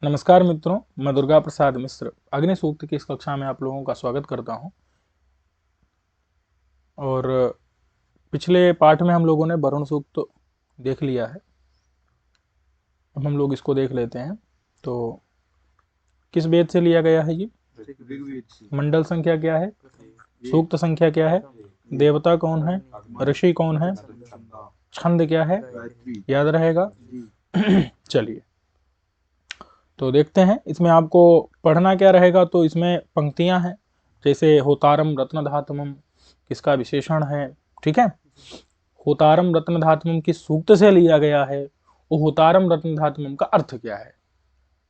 नमस्कार मित्रों, मैं दुर्गा प्रसाद मिश्र अग्नि सूक्त की इस कक्षा में आप लोगों का स्वागत करता हूं। और पिछले पाठ में हम लोगों ने वरुण सूक्त देख लिया है। अब हम लोग इसको देख लेते हैं। तो किस वेद से लिया गया है ये? मंडल संख्या क्या है? सूक्त संख्या क्या है? देवता कौन है? ऋषि कौन है? छंद क्या है? याद रहेगा? चलिए तो देखते हैं इसमें आपको पढ़ना क्या रहेगा। तो इसमें पंक्तियां हैं, जैसे होतारम रत्न धातुमम किसका विशेषण है, ठीक है। होतारम रत्न धातुमम किस सूक्त से लिया गया है, वो होतारम रत्न धातुमम का अर्थ क्या है,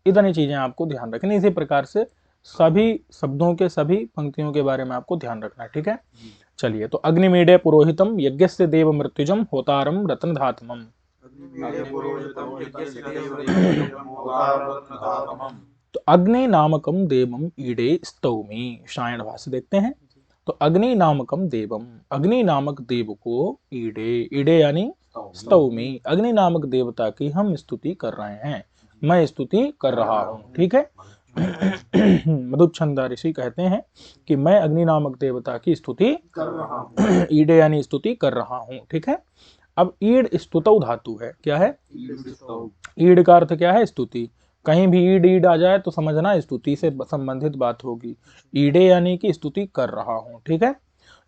इतनी चीजें आपको ध्यान रखनी। इसी प्रकार से सभी शब्दों के सभी पंक्तियों के बारे में आपको ध्यान रखना है, ठीक है। चलिए, तो अग्निमीडे पुरोहितम यज्ञस्य देव मृत्युजम होतारम रत्न धातुमम। तो अग्नि नामकम देवम ईडे स्तौमी, शायण भाष्य देखते हैं। तो अग्नि नामकम देवम, अग्नि नामक देव को ईडे, ईडे यानी स्तौमी, अग्नि नामक देवता की हम स्तुति कर रहे हैं, मैं स्तुति कर रहा हूँ, ठीक है। मधुच्छंदा ऋषि कहते हैं कि मैं अग्नि नामक देवता की स्तुति कर रहा हूँ, ईडे यानी स्तुति कर रहा हूँ, ठीक है। अब ईड स्तुतौ धातु है, क्या है? ईड का अर्थ क्या है? स्तुति। कहीं भी ईड ईड आ जाए तो समझना स्तुति से संबंधित बात होगी। ईडे यानी कि स्तुति कर रहा हूं, ठीक है।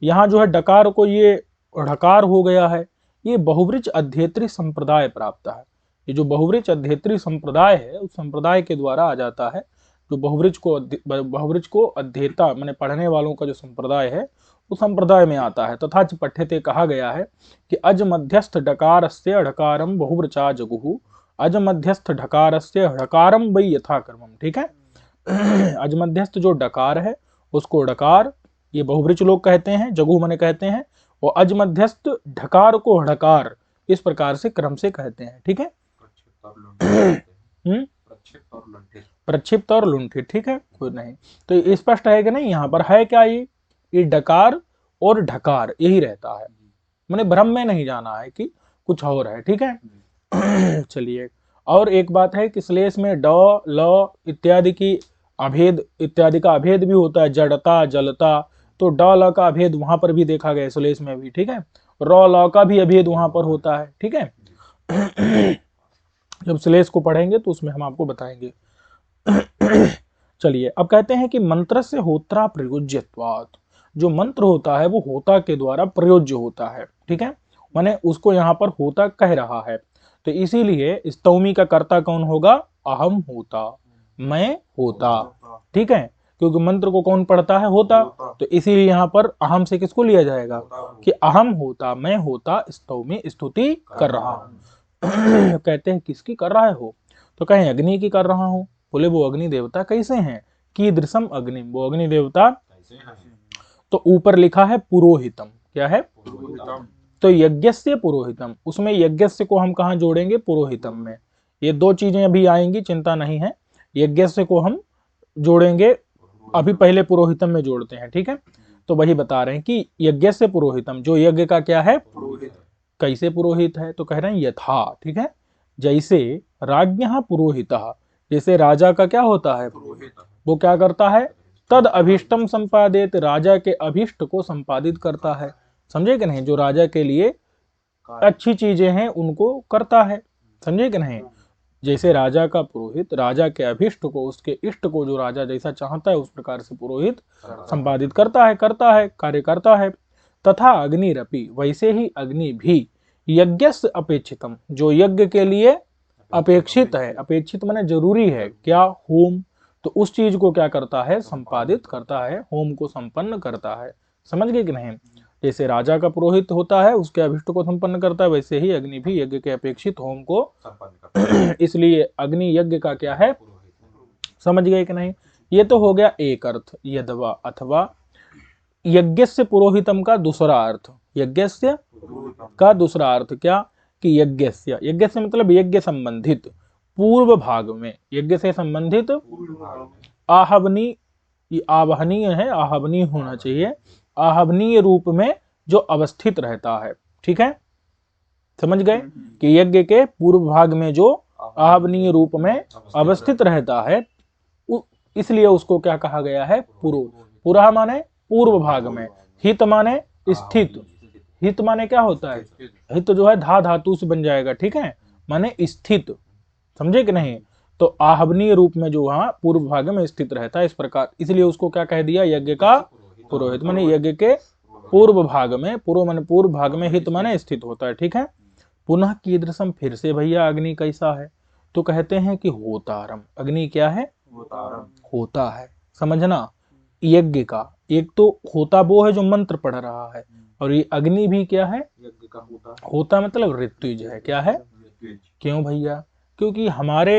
यहाँ जो है डकार को ये ढकार हो गया है, ये बहुवृच अध्येत्री संप्रदाय प्राप्त है। ये जो बहुवृच अध्येत्री संप्रदाय है उस संप्रदाय के द्वारा आ जाता है। जो बहुवृच को अध्येता माने पढ़ने वालों का जो संप्रदाय है उस संप्रदाय में आता है। तथा पठ्यते कहा गया है कि अज मध्यस्थ ढकारस्य ढकारम बहुवृचा जगुहु, अज मध्यस्थ ढकारस्य ढकारम वै यथाक्रमम, ठीक है। अज मध्यस्थ जो डकार है उसको डकार ये बहुवृच लोग कहते हैं, जगु मने कहते हैं, और अज मध्यस्थ ढकार को ढकार इस प्रकार से क्रम से कहते हैं, ठीक है। प्रक्षिप्त और लुंठित, ठीक है, कोई नहीं। तो स्पष्ट है कि नहीं? यहाँ पर है क्या? ये डकार और ढकार यही रहता है, मैंने भ्रम में नहीं जाना है कि कुछ और है, ठीक है। चलिए, और एक बात है कि श्लेष में ड ल इत्यादि की अभेद इत्यादि का अभेद भी होता है, जड़ता जलता, तो ड ल का अभेद वहां पर भी देखा गया श्लेष में भी, ठीक है। र ल का भी अभेद वहां पर होता है, ठीक है। जब श्लेष को पढ़ेंगे तो उसमें हम आपको बताएंगे। चलिए, अब कहते हैं कि मंत्र से होत्रा प्रयोज्यत्वात्, जो मंत्र होता है वो होता के द्वारा प्रयोज्य होता है, ठीक है। माने उसको यहाँ पर होता कह रहा है, तो इसीलिए स्तौमी का कर्ता कौन होगा? अहम होता, मैं होता, ठीक है। क्योंकि मंत्र को कौन पढ़ता है? होता। तो इसीलिए यहाँ पर अहम से किसको लिया जाएगा कि अहम होता, मैं होता स्तौमी स्तुति कर रहा हूँ। कहते हैं किसकी कर रहा है हो? तो कहें अग्नि की कर रहा हूं। बोले वो अग्नि देवता कैसे हैं? कीदृशम अग्नि, वो अग्नि देवता तो ऊपर लिखा है पुरोहितम, क्या है? तो यज्ञस्य पुरोहितम, उसमें यज्ञस्य को हम कहां जोड़ेंगे? पुरोहितम में। ये दो चीजें अभी आएंगी, चिंता नहीं है। यज्ञस्य को हम जोड़ेंगे, अभी पहले पुरोहितम में जोड़ते हैं, ठीक है। तो वही बता रहे हैं कि यज्ञस्य पुरोहितम, जो यज्ञ का क्या है? पुरोहित। कैसे पुरोहित है? तो कह रहे हैं यथा, ठीक है, जैसे राज्ञः पुरोहितः, जैसे राजा का क्या होता है? पुरोहित। वो क्या करता है? तद अभीष्टम संपादित, राजा के अभीष्ट को संपादित करता है, समझे कि नहीं? जो राजा के लिए अच्छी चीजें हैं उनको करता है, समझे कि नहीं? जैसे राजा का पुरोहित राजा के अभीष्ट को, उसके इष्ट को जो राजा जैसा चाहता है उस प्रकार से पुरोहित संपादित करता है कार्य करता है। तथा अग्निरपि, वैसे ही अग्नि भी यज्ञस्य अपेक्षितम, जो यज्ञ के लिए अपेक्षित है, अपेक्षित माने जरूरी है, क्या? होम। तो उस चीज को क्या करता है? संपादित करता है, होम को संपन्न करता है, समझ गए कि नहीं? जैसे राजा का पुरोहित होता है उसके अभिष्ट को संपन्न करता है, वैसे ही अग्नि भी यज्ञ के अपेक्षित होम को इसलिए अग्नि यज्ञ का क्या है? समझ गए कि नहीं? ये तो हो गया एक अर्थ, यदवा अथवा यज्ञस्य पुरोहितम का दूसरा अर्थ, यज्ञस्य का दूसरा अर्थ क्या? कि यज्ञस्य, यज्ञस्य मतलब यज्ञ संबंधित, पूर्व भाग में, यज्ञ से संबंधित आहवनी, आवहनीय है, आहवनीय होना चाहिए, आहवनीय रूप में जो अवस्थित रहता है, ठीक है। समझ गए कि यज्ञ के पूर्व भाग में जो आहवनीय रूप में अवस्थित रहता है, इसलिए उसको क्या कहा गया है? पुरो। पुरा माने पूर्व भाग में, हित माने स्थित। हित माने क्या होता है? हित जो है धा धातु से बन जाएगा, ठीक है, माने स्थित, समझे कि नहीं? तो आहवनीय रूप में जो वहां पूर्व भाग में स्थित रहता है, इस प्रकार, इसलिए उसको क्या कह दिया? यज्ञ का पुरोहित। माने यज्ञ के पूर्व भाग में, पूर्व माने पूर्व भाग में, हित माने स्थित होता है, ठीक है। पुनः कीदृशम, फिर से भैया अग्नि कैसा है? तो कहते हैं कि होतारम। अग्नि क्या है? होता है, समझना, यज्ञ का। एक तो होता वो है जो मंत्र पढ़ रहा है, और ये अग्नि भी क्या है? यज्ञ का होता मतलब ऋत्विज है। क्या है? क्यों भैया? क्योंकि हमारे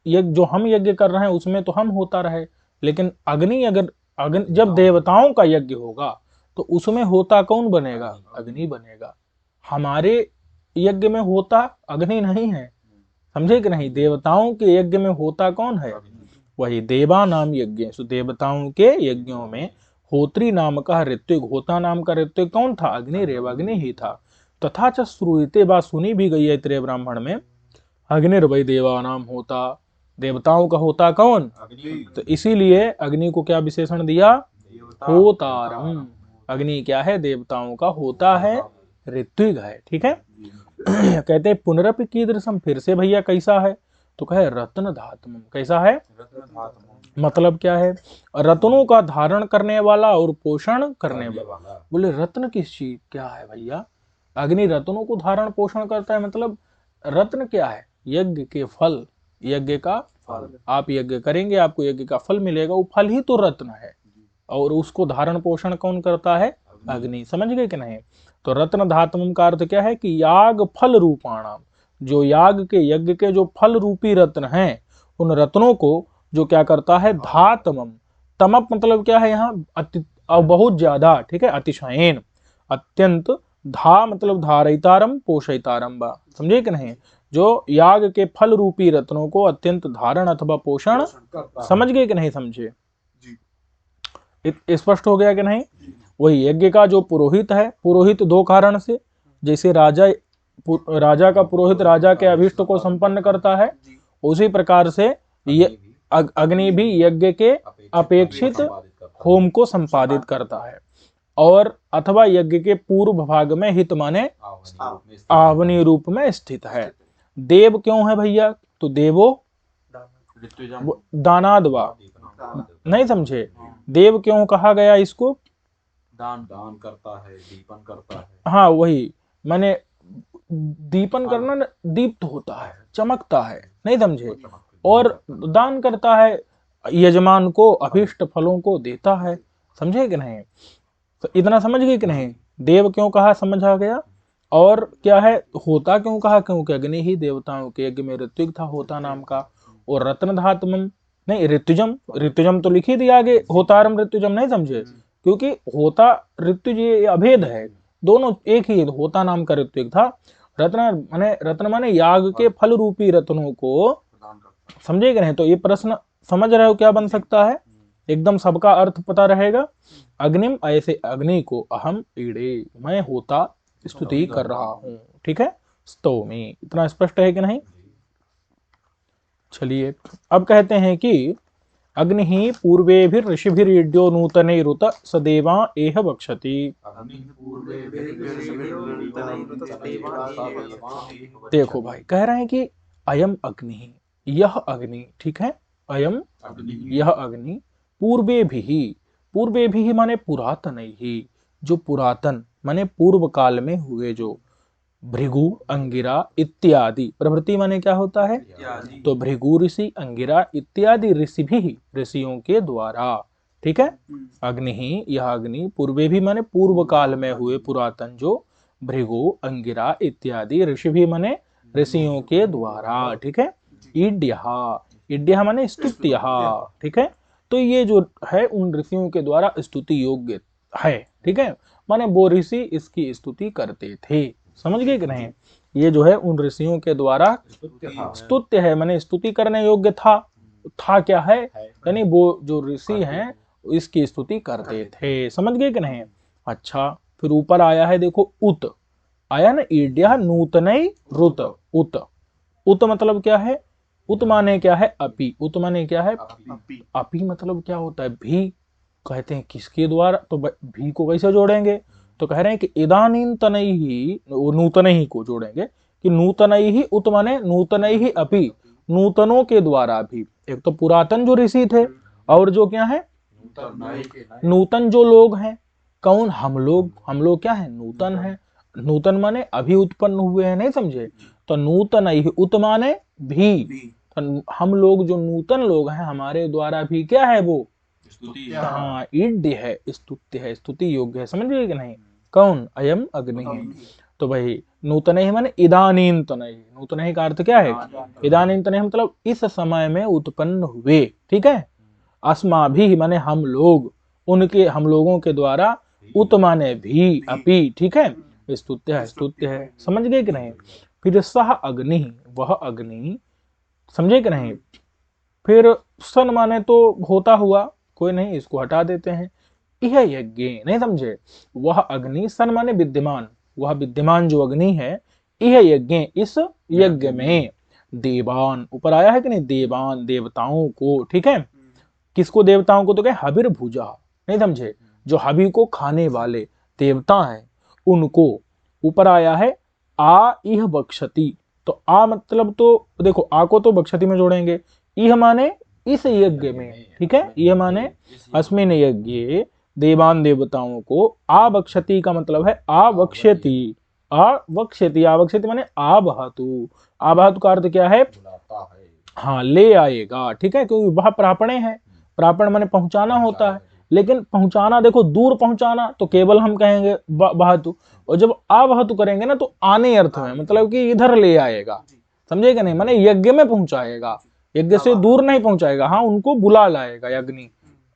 यज्ञ जो हम यज्ञ कर रहे हैं उसमें तो हम होता रहे, लेकिन अग्नि अगर अग्नि जब देवताओं का यज्ञ होगा तो उसमें होता कौन बनेगा? अग्नि बनेगा। हमारे यज्ञ में होता अग्नि नहीं है, समझे कि नहीं? देवताओं के यज्ञ में होता कौन है? वही देवा नाम यज्ञ। देवताओं के यज्ञों में होत्री नाम का ऋत्विक, होता नाम का ऋत्विक कौन था? अग्नि रेव, अग्नि ही था। तथा च श्रूयते, बात सुनी भी गई है त्रय ब्राह्मण में, अग्निर्वै देवा नाम होता, देवताओं का होता कौन? तो इसीलिए अग्नि को क्या विशेषण दिया? होतारम। अग्नि क्या है? देवताओं का होता है, ऋत्विक है, ठीक है। कहते पुनरपि कीदृशम, फिर से भैया कैसा है? तो कहे रत्न धात्म। कैसा है? मतलब क्या है? रत्नों का धारण करने वाला और पोषण करने वाला। बोले रत्न किस चीज क्या है भैया? अग्नि रत्नों को धारण पोषण करता है, मतलब रत्न क्या है? यज्ञ के फल, यज्ञ का फल। आप यज्ञ करेंगे, आपको यज्ञ का फल मिलेगा, वो फल ही तो रत्न है, और उसको धारण पोषण कौन करता है? अग्नि। समझ गए कि नहीं? तो रत्न धात्म का अर्थ क्या है? कि याग फल रूपाणाम, जो याग के यज्ञ के जो फल रूपी रत्न हैं, उन रत्नों को जो क्या करता है? धातमम। तमप मतलब क्या है यहाँ? बहुत ज्यादा, ठीक है, अतिशयन, अत्यंत। धा मतलब धारयितारम पोषयितारम, समझे कि नहीं? जो याग के फल रूपी रत्नों को अत्यंत धारण अथवा पोषण, समझ गए कि नहीं समझे? स्पष्ट हो गया कि नहीं? वही यज्ञ का जो पुरोहित है, पुरोहित दो कारण से, जैसे राजा का पुरोहित राजा के अभिष्ट को संपन्न करता है, उसी प्रकार से अग्नि भी यज्ञ के अपेक्षित होम को संपादित करता है। और अथवा यज्ञ के पूर्व भाग में हित माने आवनी रूप में स्थित है। देव क्यों है भैया? तो देवो दानादवा, नहीं समझे? देव क्यों कहा गया इसको? दान करता है, दीपन करता है। हाँ वही, माने दीपन करना, दीप्त होता है, चमकता है, नहीं समझे? और दान करता है, यजमान को अभिष्ट फलों को देता है, समझे कि नहीं? तो इतना समझ गए कि नहीं? देव क्यों कहा, समझ आ गया। और क्या है? होता क्यों कहा? क्योंकि अग्नि ही देवताओं के यज्ञ में ऋत्विक था, होता नाम का। और रत्न धात्मम नहीं, ऋतुजम, ऋतुजम तो लिख ही दिया आगे, होतारम ऋतुजम, नहीं समझे? क्योंकि होता ऋतुज ये अभेद है, दोनों एक ही, होता नाम का ऋत्विक था। रत्न माने याग के फल रूपी रत्नों को, समझे कि नहीं? तो ये प्रश्न समझ रहे हो क्या बन सकता है? एकदम सबका अर्थ पता रहेगा। अग्निम, ऐसे अग्नि को, अहम ईड़े, मैं होता स्तुति कर रहा हूं, ठीक है, स्तौमी। इतना स्पष्ट है कि नहीं? चलिए अब कहते हैं कि अग्नि ही पूर्वेभिर ऋषिभिर्यज्ञो नूतनैरुत सदेवा एह वक्षति। देखो भाई, कह रहे हैं कि अयम अग्नि, यह अग्नि, ठीक है, अयम यह अग्नि पूर्वे भी माने पुरातन ही, जो पुरातन माने पूर्व काल में हुए, जो भृगु अंगिरा इत्यादि, प्रभृति माने क्या होता है? तो भृगु ऋषि, अंगिरा इत्यादि ऋषि भी, ऋषियों के द्वारा, ठीक है। अग्नि ही, यह अग्नि पूर्वे भी माने पूर्व काल में हुए पुरातन, जो भृगु अंगिरा इत्यादि ऋषि भी माने ऋषियों के द्वारा, ठीक है। ईड्य माने स्तुत्य, ठीक है। तो ये जो है उन ऋषियों के द्वारा स्तुति योग्य है, ठीक है, माने वो ऋषि इसकी स्तुति करते थे, समझ गए कि नहीं? ये जो है उन ऋषियों के द्वारा स्तुत्य है, माने स्तुति करने योग्य था क्या है? यानी वो जो ऋषि हैं इसकी स्तुति करते थे, समझ गए कि नहीं? अच्छा, फिर ऊपर आया है, देखो उत आया ना, ईड्या नूतनई रुत, उत मतलब क्या है? उत माने क्या है अपि, उत माने क्या है अपि अपि मतलब क्या होता है भी, कहते हैं किसके द्वारा, तो भी को कैसे जोड़ेंगे, तो कह रहे हैं कि इदानीं तनई ही, नूतन ही को जोड़ेंगे कि नूतनई ही, उत माने नूतनई ही अपि, नूतनों के द्वारा भी। एक तो पुरातन जो ऋषि थे और जो क्या है नूतन जो लोग हैं, कौन, हम लोग क्या है नूतन है, नूतन माने अभी उत्पन्न हुए हैं, नहीं समझे, तो नूतन ही उत माने भी, तो हम लोग जो नूतन लोग हैं हमारे द्वारा भी क्या है वो, स्तुति हाँ ईड्य है, स्तुत्य है, स्तुति योग्य है, समझ गए कि नहीं, कौन अयम अग्नि है। तो भाई नूतन ही माने इदानीं तनहि, नूतन ही का अर्थ क्या है इदानीं तनहि मतलब इस समय में उत्पन्न हुए, ठीक है। अस्माभि माने हम लोग, उनके हम लोगों के द्वारा, उत माने भी अपि, ठीक है, स्तुत्य है, समझ गए कि नहीं। फिर सह अग्नि, वह अग्नि, समझे कि नहीं। फिर सन माने तो होता हुआ, कोई नहीं इसको हटा देते हैं, यह यज्ञ, नहीं समझे, वह अग्नि, सन माने विद्यमान, वह विद्यमान जो अग्नि है, यह यज्ञ इस यज्ञ में, देवान ऊपर आया है कि नहीं, देवान देवताओं को, ठीक है, किसको देवताओं को, तो क्या हबिर भुजा, नहीं समझे, जो हबी को खाने वाले देवता हैं उनको, ऊपर आया है आ इह बक्षति, तो आ मतलब तो देखो आ को तो बक्षति में जोड़ेंगे, इह माने इस यज्ञ में, ठीक है, यह माने अस्मिन यज्ञ देवान देवताओं को, आ बक्षति का मतलब है आ वक्ष्यति, आवक्षति माने आबहतु, आबहतु का अर्थ क्या है, बुलाता है। हाँ ले आएगा, ठीक है, क्योंकि वह प्रापणे है, प्रापण माने पहुंचाना होता है, लेकिन पहुंचाना देखो दूर पहुंचाना तो केवल हम कहेंगे बहतु, और जब आवहतु करेंगे ना तो आने अर्थ में, मतलब कि इधर ले आएगा, समझेगा नहीं, माने यज्ञ में पहुंचाएगा, यज्ञ से दूर नहीं पहुंचाएगा, हाँ उनको बुला लाएगा अग्नि,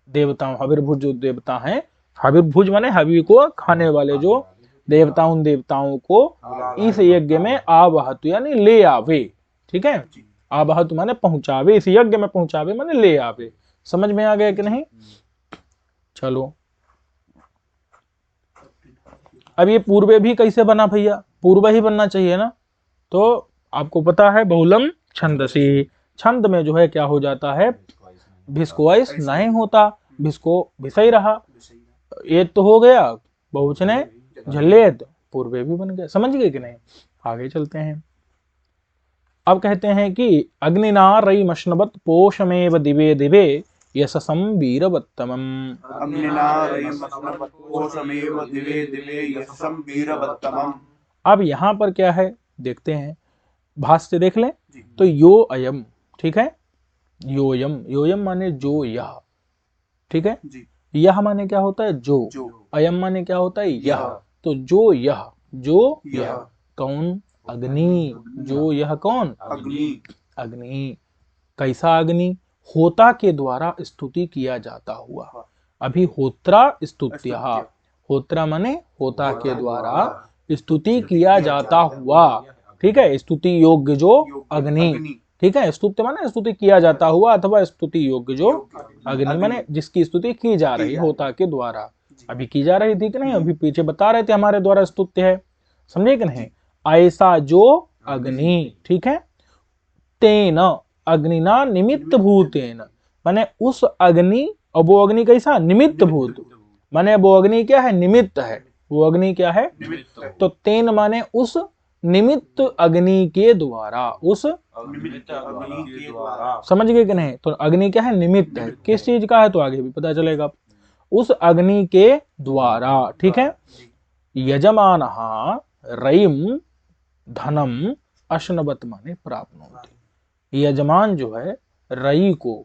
देवताओं हविर्भुज जो देवता हैं, हविर्भुज माने हवि को खाने वाले जो देवता, उन देवताओं को इस यज्ञ में आवहतु यानी ले आवे, ठीक है, आवहतु माने पहुंचावे, इस यज्ञ में पहुंचावे माने ले आवे, समझ में आ गया कि नहीं। चलो अब ये पूर्वे भी कैसे बना भैया, पूर्व ही बनना चाहिए ना, तो आपको पता है बहुलम छंदसी, छंद में जो है क्या हो जाता है, भिस्कोइस नहीं होता, भिस्को भिसई रहा, ये तो हो गया बहुवचने झल्लेद, पूर्वे भी बन गया, समझ गए कि नहीं। आगे चलते हैं, अब कहते हैं कि अग्निना रयिमश्नवत् पोषमेव दिवे दिवे यशसं वीरवत्तमम्, अग्निना रयिमश्नवत् पोषमेव दिवे दिवे यशसं वीरवत्तमम्। अब यहाँ पर क्या है देखते हैं, भाष्य देख लें, तो यो अयम, ठीक है, योयम, योयम माने जो यह, ठीक है, जी यह माने क्या होता है जो, अयम माने क्या होता है यह, तो जो यह, जो यह कौन, अग्नि, जो यह कौन, अग्नि, अग्नि, कैसा अग्नि, होता के द्वारा स्तुति किया जाता हुआ, अभी होत्रा स्तुत्य, होत्रा माने होता के द्वारा स्तुति किया जाता हुआ, ठीक है, स्तुति योग्य जो अग्नि, ठीक है, स्तुत्य माने स्तुति किया जाता हुआ अथवा स्तुति योग्य जो अग्नि माने जिसकी स्तुति की जा रही होता के द्वारा, अभी की जा रही थी कि नहीं, अभी पीछे बता रहे थे हमारे द्वारा स्तुत्य है, समझे कि नहीं, ऐसा जो अग्नि, ठीक है, तेन अग्निना निमित्त भूतेन, माने उस अग्नि, और वो अग्नि कैसा निमित्त भूत, माने वो अग्नि क्या है निमित्त है, वो अग्नि क्या है, तो तेन माने उस निमित्त अग्नि के द्वारा, उस निमित्त अग्नि के द्वारा, समझ गए कि नहीं, तो अग्नि क्या है निमित्त है, किस चीज का है तो आगे भी पता चलेगा, उस अग्नि के द्वारा, ठीक है, यजमान रयिम धनम अश्नवत माने प्राप्नोति, यजमान जो है रयि को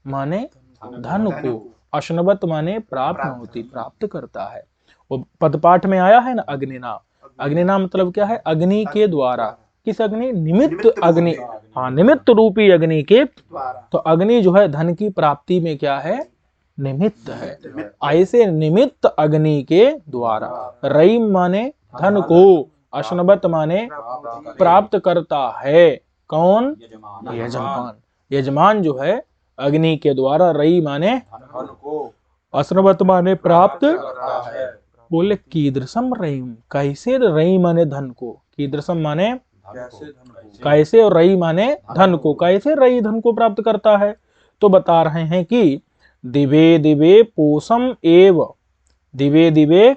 माने धन को, अश्नवत माने प्राप्नोति प्राप्त करता है, वो पदपाठ में आया है ना अग्निना, अग्निना मतलब क्या है अग्नि के द्वारा, किस अग्नि, निमित्त अग्नि, हाँ निमित्त रूपी अग्नि के, तो अग्नि जो है धन की प्राप्ति में क्या है निमित्त है, ऐसे निमित्त अग्नि के द्वारा, रयिम माने धन को, अश्नवत माने प्राप्त करता है, कौन, यजमान, यजमान जो है अग्नि के द्वारा, रयि माने धन को अश्नवत माने प्राप्त, करता है। बोले कीदृशम रयिम, कैसे रयि माने धन को, कीदृशम माने कैसे धन को कैसे, और रई माने धन को, कैसे रई धन को प्राप्त करता है? तो बता रहे हैं कि दिवे दिवे पोषम एव, दिवे दिवे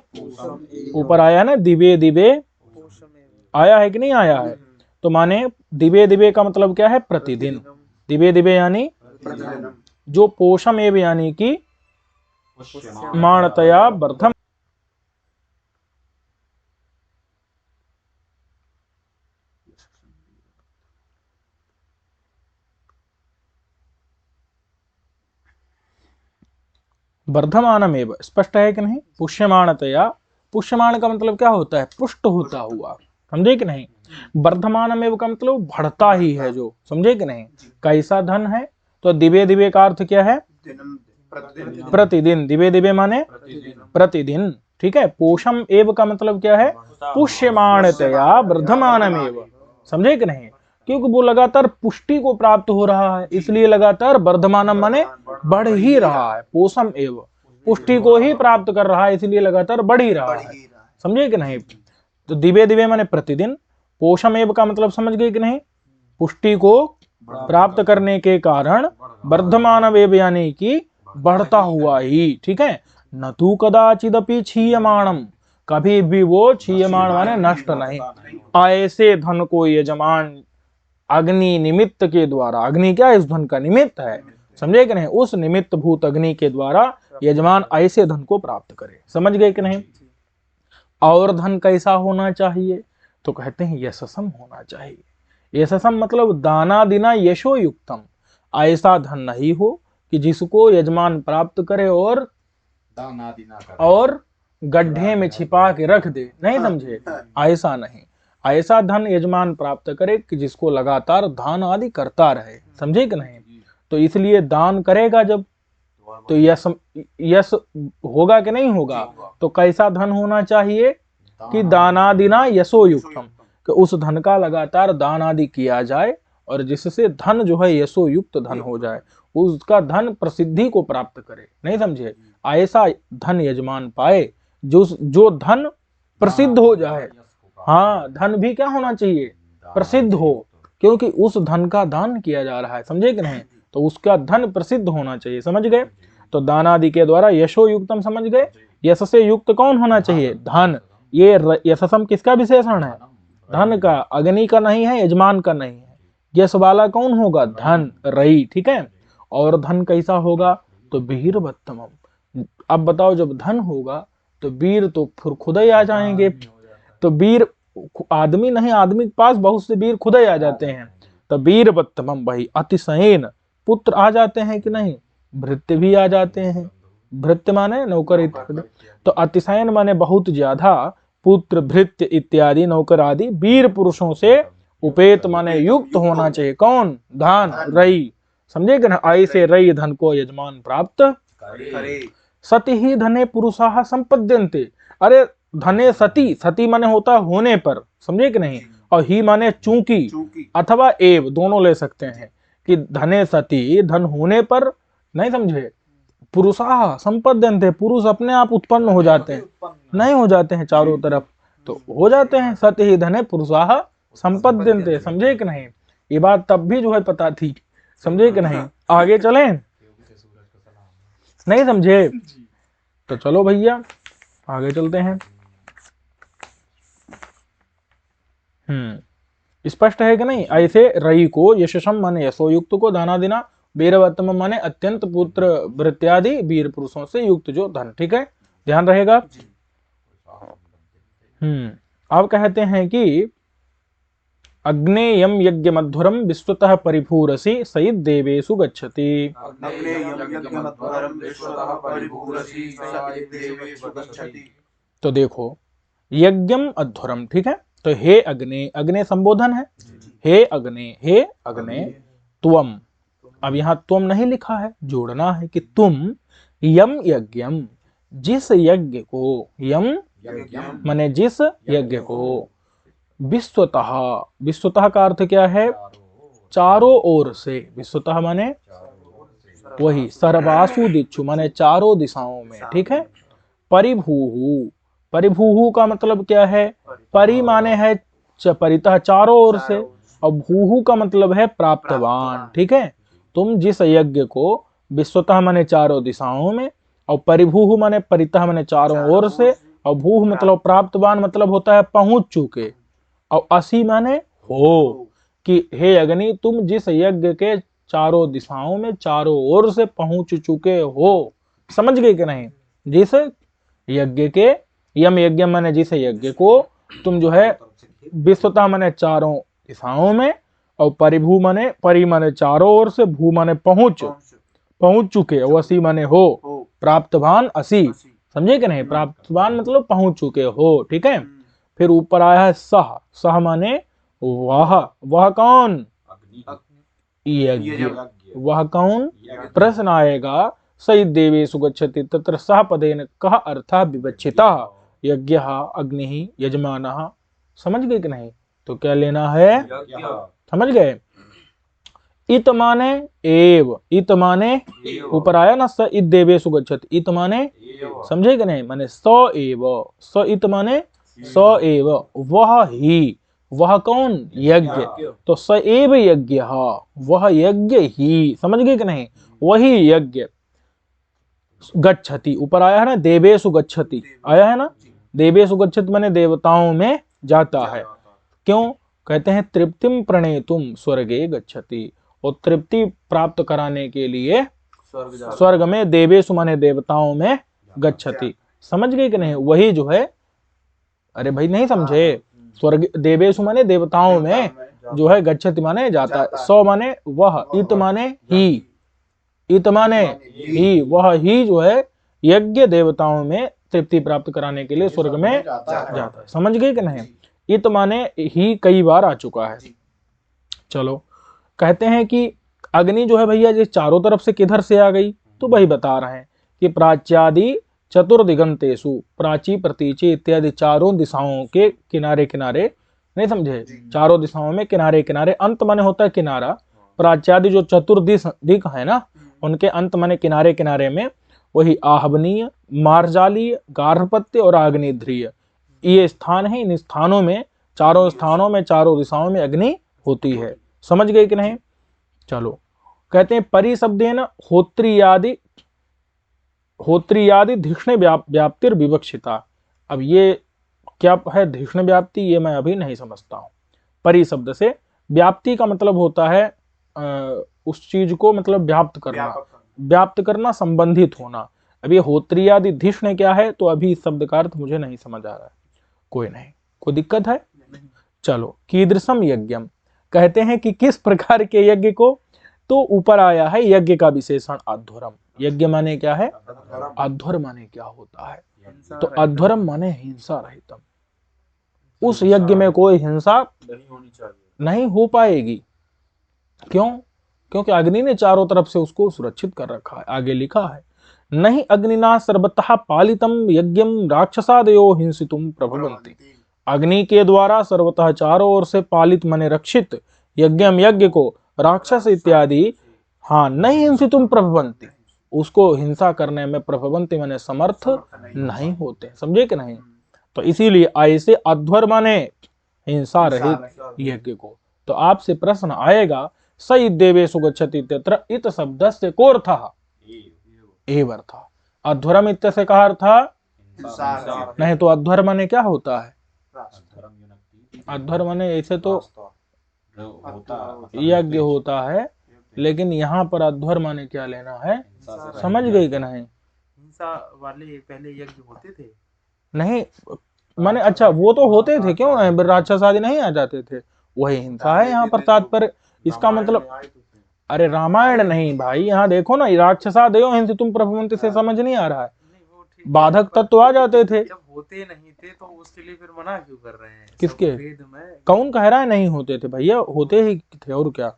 ऊपर आया ना, दिवे दिवे आया है कि नहीं आया है? तो माने दिवे दिवे का मतलब क्या है? प्रतिदिन। दिवे दिवे यानी प्रतिदिनम जो पोषम एव यानी कि माणतया वर्धम, वर्धमानमेव, स्पष्ट है कि नहीं? पुष्यमाणतया, पुष्यमाण का मतलब क्या होता है? पुष्ट होता हुआ, समझे कि नहीं? वर्धमानमेव का मतलब बढ़ता ही है जो, समझे कि नहीं? कैसा धन है? तो दिवे दिवे का अर्थ क्या है? दिनम प्रतिदिन प्रतिदिन। दिवे दिवे माने प्रतिदिन, ठीक है। पोषम एव का मतलब क्या है? पुष्यमाणतया वर्धमानमेव, समझे कि नहीं? क्योंकि वो लगातार पुष्टि को प्राप्त हो रहा है, इसलिए लगातार वर्धमानम माने बढ़ ही रहा है। पोषम एव पुष्टि को ही प्राप्त कर रहा है, इसलिए लगातार बढ़ ही रहा है, समझे कि नहीं? तो दिवे दिवे माने प्रतिदिन, पोषम एव का मतलब समझ गए कि नहीं? पुष्टि को प्राप्त करने के कारण वर्धमानमेव यानी कि बढ़ता हुआ ही, ठीक है। न तू कदाचिदपि क्षीयमाणम, कभी भी वो क्षीयमाण माने नष्ट नहीं। ऐसे धन को यजमान अग्नि निमित्त के द्वारा, अग्नि क्या है? इस धन का निमित्त है, समझे कि नहीं? उस निमित्त भूत अग्नि के द्वारा यजमान ऐसे धन को प्राप्त करे, समझ गए कि नहीं? और धन कैसा होना चाहिए? तो कहते हैं यशसम होना चाहिए। यशसम मतलब दाना दिना यशो युक्तम, ऐसा धन नहीं हो कि जिसको यजमान प्राप्त करे और गड्ढे में छिपा के रख दे, नहीं समझे? ऐसा नहीं, ऐसा धन यजमान प्राप्त करे कि जिसको लगातार दान आदि करता रहे, समझे कि नहीं? तो इसलिए दान करेगा जब, तो यश होगा कि नहीं होगा? तो कैसा धन होना चाहिए? कि दानादिना यशो युक्तम, कि उस धन का लगातार दान आदि किया जाए और जिससे धन जो है यशो युक्त धन हो जाए, उसका धन प्रसिद्धि को प्राप्त करे, नहीं समझे? ऐसा धन यजमान पाए जो धन प्रसिद्ध हो जाए। हाँ, धन भी क्या होना चाहिए? प्रसिद्ध हो, क्योंकि उस धन का दान किया जा रहा है, समझे कि नहीं? तो उसका धन प्रसिद्ध होना चाहिए, समझ गए? तो दान आदि के द्वारा यशो युक्तम, समझ गए? यश से युक्त कौन होना चाहिए? धन। ये यशसम किसका विशेषण है? धन का, अग्नि का नहीं है, यजमान का नहीं है। यश वाला कौन होगा? धन, रई, ठीक है। और धन कैसा होगा? तो वीरवत्तमम। अब बताओ, जब धन होगा तो वीर तो फिर खुद ही आ जाएंगे। तो वीर आदमी नहीं, आदमी के पास बहुत से वीर खुद ही आ जाते हैं। तो वीरवत्तमम, भाई अतिशयन पुत्र आ जाते हैं कि नहीं? भृत्य भी आ जाते हैं। भृत्य माने नौकर इत्यादि, तो अतिशयन माने बहुत ज्यादा, पुत्र भृत्य इत्यादि नौकर आदि वीर पुरुषों से उपेत माने युक्त होना चाहिए। कौन? धन, रई, समझे कि ना? ऐसे रई धन को यजमान प्राप्त करे। सति ही धने पुरुषाः संपद्यन्ते। अरे धने सति, सति माने होता होने पर, समझे कि नहीं? और ही माने चूंकि, अथवा एव, दोनों ले सकते हैं कि धने सति धन होने पर, नहीं समझे? पुरुषाः संपद्यन्ते, पुरुष अपने आप उत्पन्न हो जाते हैं, नहीं हो जाते हैं चारों तरफ, तो हो जाते हैं। सति ही धने पुरुषाः संपद्यन्ते, समझे कि नहीं? ये बात तब भी जो है पता थी, समझे कि नहीं? आगे चलें, नहीं समझे? तो चलो भैया आगे चलते हैं। स्पष्ट है कि नहीं? ऐसे रई को यशसम माने यशोयुक्त को, दाना दिना वीरवत्तम माने अत्यंत पुत्र भृत्यादि वीर पुरुषों से युक्त जो धन, ठीक है, ध्यान रहेगा। अब कहते हैं कि अग्नेयम यज्ञ मध्वरम विश्वतः परिभूरसि सहित देवेषु गच्छति। तो देखो, यज्ञम अध्वरम, ठीक है। तो हे अग्ने, अग्ने संबोधन है, हे अग्ने, हे अग्ने त्वम। अब यहाँ त्वम नहीं लिखा है, जोड़ना है कि तुम यम यज्ञम, जिस यज्ञ को, यम माने जिस यज्ञ को, विश्वतः, विश्वतः का अर्थ क्या है? चारों ओर से, विश्वतः माने वही सर्वासु दिक्षु माने चारों दिशाओं में, ठीक है। परिभूहु, परिभूहु का मतलब क्या है? परि माने है परितः चारों ओर से। और भूहु का मतलब है प्राप्तवान, ठीक है। तुम जिस यज्ञ को विश्वतः माने चारों दिशाओं में, और परिभूहु माने परितः माने चारों ओर से, और भूह मतलब प्राप्तवान मतलब होता है पहुंच चुके, और असी माने हो, कि हे अग्नि तुम जिस यज्ञ के चारों दिशाओं में चारों ओर से पहुंच चुके हो। समझ गए कि नहीं? जिस यज्ञ के, यम यज्ञ माने जिस यज्ञ को तुम जो है विश्वता माने चारों दिशाओं में, और परिभू माने परि माने चारों ओर से, भू माने पहुंच चुके, और असी माने हो, प्राप्तवान असी। समझे कि नहीं? प्राप्तवान मतलब पहुंच चुके हो, ठीक है। फिर ऊपर आया है सह, सह माने वह कौन? यज्ञ। वह कौन? प्रश्न आएगा सई देवेषु गच्छति तत्र सह पदेन कः अर्थः विवक्षितः यज्ञः अग्निः यजमानः। समझ गए कि नहीं? तो क्या लेना है? समझ गए? इत माने एव, इत माने ऊपर आया ना स इत देवेषु गच्छति, इत माने समझे कि नहीं? माने स एव, स इत माने स एव, वह ही, वह कौन? यज्ञ। तो स एव यज्ञ, वह यज्ञ ही, समझ गए कि नहीं? वही यज्ञ गच्छति, ऊपर आया है ना देवेषु गच्छति, आया है ना। देवेषु गच्छति माने देवताओं में जाता है। क्यों? कहते हैं तृप्तिम प्रणेतुम स्वर्गे गच्छति, और तृप्ति प्राप्त कराने के लिए स्वर्ग में, देवेषु माने देवताओं में, गच्छति। समझ गए कि नहीं? वही जो है, अरे भाई नहीं समझे? स्वर्ग देवेषु माने देवताओं में जो है, गच्छति माने जाता है, सौ माने वह, इत माने ही, इत माने ही, वह ही जो है यज्ञ देवताओं में तृप्ति प्राप्त कराने के लिए स्वर्ग में जाता है। समझ गए कि नहीं? इत माने ही कई बार आ चुका है। चलो, कहते हैं कि अग्नि जो है भैया ये चारों तरफ से किधर से आ गई? तो वही बता रहे हैं कि प्राच्यादि चतुर्दिगंतेषु, प्राची प्रतीची इत्यादि चारों दिशाओं के किनारे किनारे, नहीं समझे? चारों दिशाओं में किनारे किनारे, अंत माने होता है किनारा। प्राच्यादि जो चतुर्दिश दिक है ना, उनके अंत माने किनारे किनारे में, वही आहवनीय, मार्जालीय, गार्हपत्य और आग्नेध्रीय, ये स्थान है। इन स्थानों में, चारों स्थानों में, चारों दिशाओं में अग्नि होती है। समझ गए कि नहीं? चलो, कहते हैं परिशब्देन होत्रियादि धिष्ण व्याप्तिर विवक्षिता। अब ये क्या है धिष्ण व्याप्ति? ये मैं अभी नहीं समझता हूं। परि शब्द से व्याप्ति का मतलब होता है उस चीज को मतलब व्याप्त करना, संबंधित होना। अब ये होत्रियादि धिष्ण क्या है? तो अभी इस शब्द का अर्थ मुझे नहीं समझ आ रहा है। कोई नहीं, कोई दिक्कत है? चलो, कीदृशम यज्ञम, कहते हैं कि किस प्रकार के यज्ञ को? तो ऊपर आया है यज्ञ का विशेषण अध्वरम। यज्ञ माने क्या है? अध्वर माने क्या होता है? तो अध्वरम माने हिंसा रहितम। उस यज्ञ में कोई हिंसा नहीं हो पाएगी। क्यों? क्योंकि अग्नि ने चारों तरफ से उसको सुरक्षित कर रखा है। आगे लिखा है नहीं अग्निना सर्वतः पालितम यज्ञम राक्षसादयो हिंसितुम प्रभवन्ति। अग्नि के द्वारा सर्वतः चारों ओर से पालित माने रक्षित यज्ञम, यज्ञ को राक्षस इत्यादि नहीं हिंसितुम प्रभवन्ति, उसको हिंसा करने में प्रभवन्ति माने समर्थ नहीं होते। समझे कि नहीं? तो इसीलिए ऐसे अध्वर माने हिंसा रहित यज्ञ को। तो आपसे प्रश्न आएगा सई देवेषु गच्छति तत्र इत शब्दस्य को अर्थः? एव अर्थः। अध्वरम इत्य से कहा अर्थ नहीं, तो अध्वर माने क्या होता है? अध्वर माने ऐसे तो यज्ञ होता है, लेकिन यहाँ पर अध्वर माने क्या लेना है? समझ गई कि नहीं? हिंसा वाले पहले यज्ञ होते थे नहीं माने, अच्छा वो तो होते थे, क्यों नहीं? राक्षस आदि नहीं आ जाते थे, वही हिंसा है यहाँ पर तात्पर्य। इसका मतलब अरे रामायण नहीं भाई, यहाँ देखो ना, राक्षसादयो हिंसितुम प्रभवन्ति से समझ नहीं आ रहा है? बाधक तत्व आ जाते थे। जब होते नहीं थे तो उसके लिए फिर मना क्यों कर रहे हैं? किसके? वेद में कौन कह रहा है नहीं होते थे? भैया होते ही थे, और क्या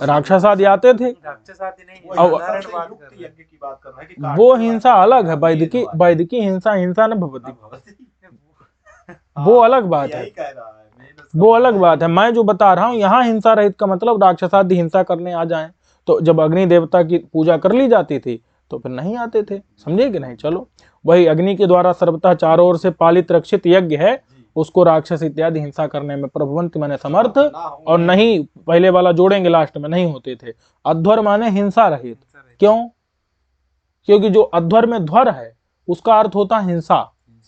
राक्षस आदि आते थे। राक्षस आदि नहीं, साधारण बात कर रहे हैं। यज्ञ की बात कर रहा है कि वो हिंसा अलग है, वैदिकी हिंसा न भवति, वो अलग बात है, यही कह रहा है। वो अलग बात है। मैं जो बता रहा हूँ यहाँ हिंसा रहित का मतलब राक्षसादि हिंसा करने आ जाएं, तो जब अग्नि देवता की पूजा कर ली जाती थी तो फिर नहीं आते थे। समझे कि नहीं? चलो, वही अग्नि के द्वारा सर्वतः चारों ओर से पालित रक्षित यज्ञ है, उसको राक्षस इत्यादि हिंसा करने में प्रभुवंत माने समर्थ, और नहीं पहले वाला जोड़ेंगे लास्ट में, नहीं होते थे। अध्वर माने हिंसा रहित। क्यों? क्योंकि जो अध्वर में ध्वर है उसका अर्थ होता है हिंसा,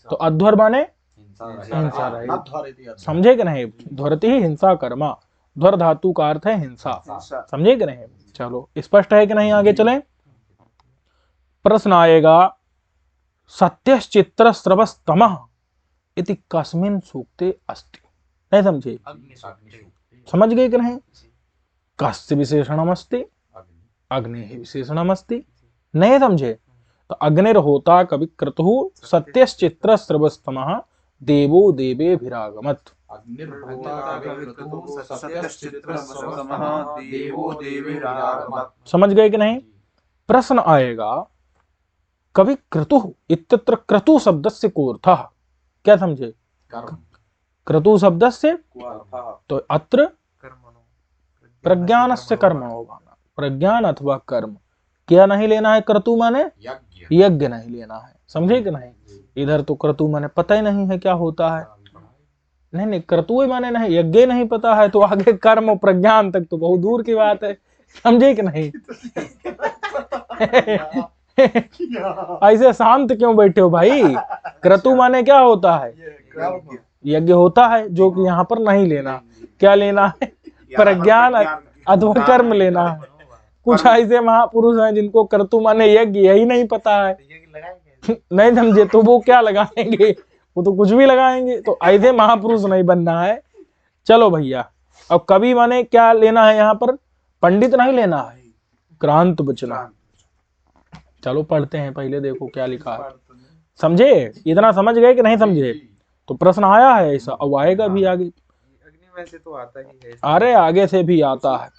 तो अध्वर माने हिंसा रहित। समझे कि नहीं? ध्वरति ही हिंसा कर्मा, ध्वर धातु का अर्थ है हिंसा। समझे कि नहीं? चलो स्पष्ट है कि नहीं? आगे चलें। प्रश्न आएगा सत्यश्चित्र स्रवस्तमः इति कस्मिन् सूक्ते अस्ति। नहीं समझे? समझ गए कि नहीं? कस्य विशेषणमस्ति? अग्नि विशेषणमस्ति। नहीं समझे? तो अग्निर्होता कवि क्रतुः सत्यश्चित्र स्रवस्तमः देवो देवेभिरागमत्। समझ गए कि नहीं? प्रश्न आएगा कवि क्रतुः इत्यत्र क्रतु शब्दस्य को अर्थः। क्या समझे? क्रतु शब्दस्य, तो अत्र प्रज्ञानस्य कर्मणो भावना, प्रज्ञान अथवा कर्म। क्या नहीं लेना है? क्रतु माने यज्ञ नहीं लेना है। समझे कि नहीं? इधर तो क्रतु माने पता ही नहीं है क्या होता है। नहीं, क्रतु माने नहीं, यज्ञ नहीं पता है, तो आगे कर्म प्रज्ञान तक तो बहुत दूर की बात है। समझे कि नहीं? ऐसे शांत क्यों बैठे हो भाई? क्रतु माने क्या होता है? यज्ञ होता है, जो कि यहाँ पर नहीं लेना। क्या लेना है? प्रज्ञान अथवा कर्म लेना है। कुछ ऐसे महापुरुष हैं जिनको क्रतु माने यज्ञ यही नहीं पता है। नहीं समझे? तो वो क्या लगाएंगे? वो तो कुछ भी लगाएंगे। तो ऐसे महापुरुष नहीं बनना है। चलो भैया, अब कवि माने क्या लेना है यहाँ पर? पंडित नहीं लेना है, क्रांत बचना। चलो पढ़ते हैं पहले, देखो क्या लिखा है। समझे? इतना समझ गए कि नहीं समझे? तो प्रश्न आया है ऐसा, अब आएगा भी आगे। अग्नि में से तो आता ही है। अरे आगे से भी आता है,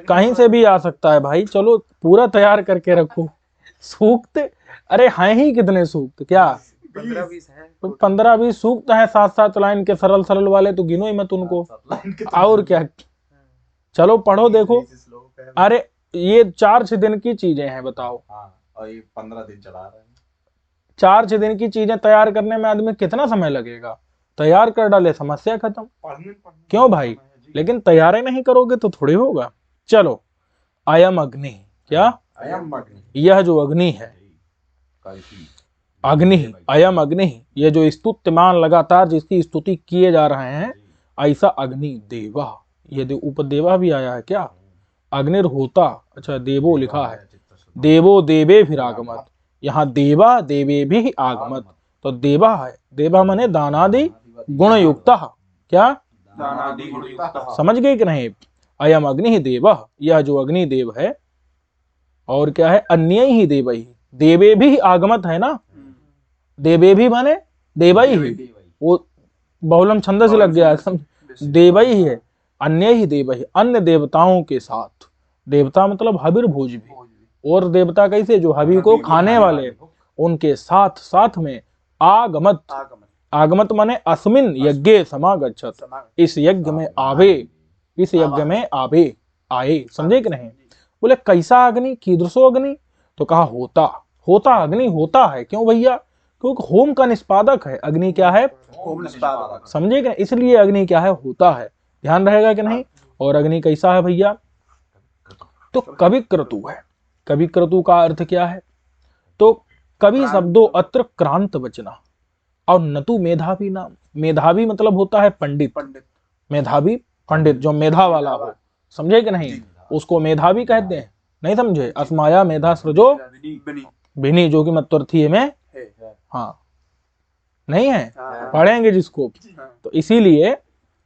कहीं से भी आ सकता है भाई। चलो पूरा तैयार करके रखो। सूक्त, अरे हैं ही कितने सूक्त? क्या 15-20 है? तो 15-20 सूक्त हैं, 7-7 लाइन के सरल सरल वाले, तो गिनो ही मत उनको। और क्या? चलो पढ़ो, देखो। अरे ये 4-6 दिन की चीजें हैं, बताओ। और ये 15 दिन चला रहे हैं। 4-6 दिन की चीजें तैयार करने में आदमी कितना समय लगेगा? तैयार कर डाले, समस्या खत्म। क्यों भाई? लेकिन तैयारी नहीं करोगे तो थोड़ी होगा। चलो, अयम अग्नि। क्या? अयम अग्नि, यह जो अग्नि है, अग्नि, अयम अग्नि, ये जो स्तुत्यमान लगातार जिसकी स्तुति किए जा रहे हैं, ऐसा अग्नि देवा। ये उपदेवा भी आया है क्या? अग्निर्होता, अच्छा देवो लिखा है, देवो देवे फिर आगमत। यहाँ देवा देवे भी आगमत, तो देवा है, देवा माने दानादि गुण युक्त। क्या? समझ गए कि नहीं? अयम अग्नि ही देव, यह जो अग्नि देव है। और क्या है? अन्य ही देव ही, देवे भी आगमत है ना। देवे भी माने देवा ही, वो बहुलम छंद से लग गया है। देवा ही है, अन्य ही देव ही, अन्य देवताओं के साथ। देवता मतलब हविर भोज भी, और देवता कैसे? जो हवि को खाने वाले, उनके साथ साथ में आगमत। आगमत माने अस्मिन यज्ञे समागच्छत, इस यज्ञ में आवे, इस यज्ञ में आवे, आए। समझे कि नहीं? बोले कैसा अग्नि, कीदृशो अग्नि? तो कहा होता, होता अग्नि होता है। क्यों भैया? क्योंकि होम का निष्पादक है अग्नि। क्या है? होम निष्पादक। समझे कि? इसलिए अग्नि क्या है? होता है। ध्यान रहेगा कि नहीं? और अग्नि कैसा है भैया? तो कवि क्रतु है। कवि क्रतु का अर्थ क्या है? तो कवि शब्दों अत्र क्रांत बचना, और नतु मेधावी नाम। मेधावी मतलब होता है पंडित। मेधावी पंडित, जो मेधा वाला हो। समझे कि नहीं? उसको मेधावी कहते हैं। नहीं समझे? अस्माया मेधा सृजो भिनी, जो कि मत्वर्थी में हाँ नहीं है, पढ़ेंगे जिसको। तो इसीलिए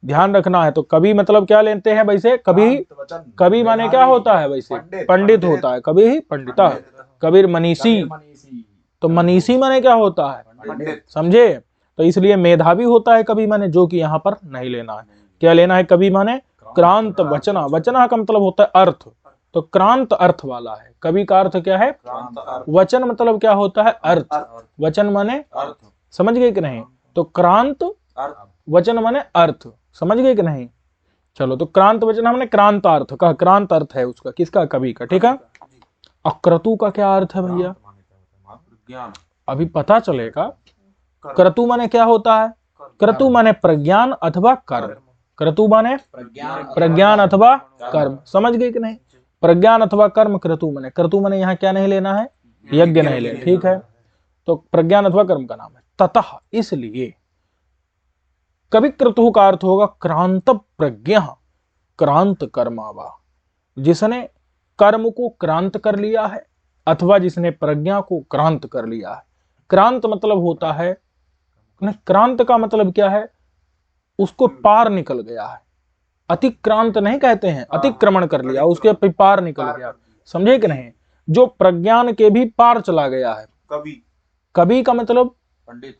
ध्यान रखना है। तो कवि मतलब क्या लेते हैं वैसे? कवि माने क्या होता है वैसे? पंडित होता है। कवि ही पंडिता है। कबीर मनीषी, तो मनीषी माने क्या होता है? समझे? तो इसलिए मेधावी होता है कवि माने, जो कि यहाँ पर नहीं लेना है। क्या लेना है? कवि माने क्रांत वचना। वचना का मतलब होता है अर्थ, तो क्रांत अर्थ वाला है। कवि का अर्थ क्या है? वचन मतलब क्या होता है? अर्थ। वचन माने अर्थ। समझ गए कि नहीं? तो क्रांत वचन माने अर्थ। समझ गए कि नहीं? चलो, तो क्रांत वचन हमने क्रांतार्थ का, क्रांत अर्थ है उसका, किसका? कवि का। ठीक है। अक्रतु का क्या अर्थ है भैया? अभी पता चलेगा। क्रतु माने क्या होता है? क्रतु माने प्रज्ञान अथवा कर्म। क्रतु माने प्रज्ञान अथवा कर्म। समझ गए कि नहीं? प्रज्ञान अथवा कर्म क्रतु माने। क्रतु माने यहाँ क्या नहीं लेना है? यज्ञ नहीं लेना। ठीक है, तो प्रज्ञान अथवा कर्म का नाम है। ततः इसलिए कवि क्रतु का अर्थ होगा क्रांत प्रज्ञा क्रांत कर्मावा, जिसने कर्म को क्रांत कर लिया है अथवा जिसने प्रज्ञा को क्रांत कर लिया है। क्रांत मतलब होता है, क्रांत का मतलब क्या है? उसको पार निकल गया है। अतिक्रांत नहीं कहते हैं, अतिक्रमण कर लिया, उसके पार निकल गया। समझे कि नहीं? जो प्रज्ञान के भी पार चला गया है। कवि का मतलब पंडित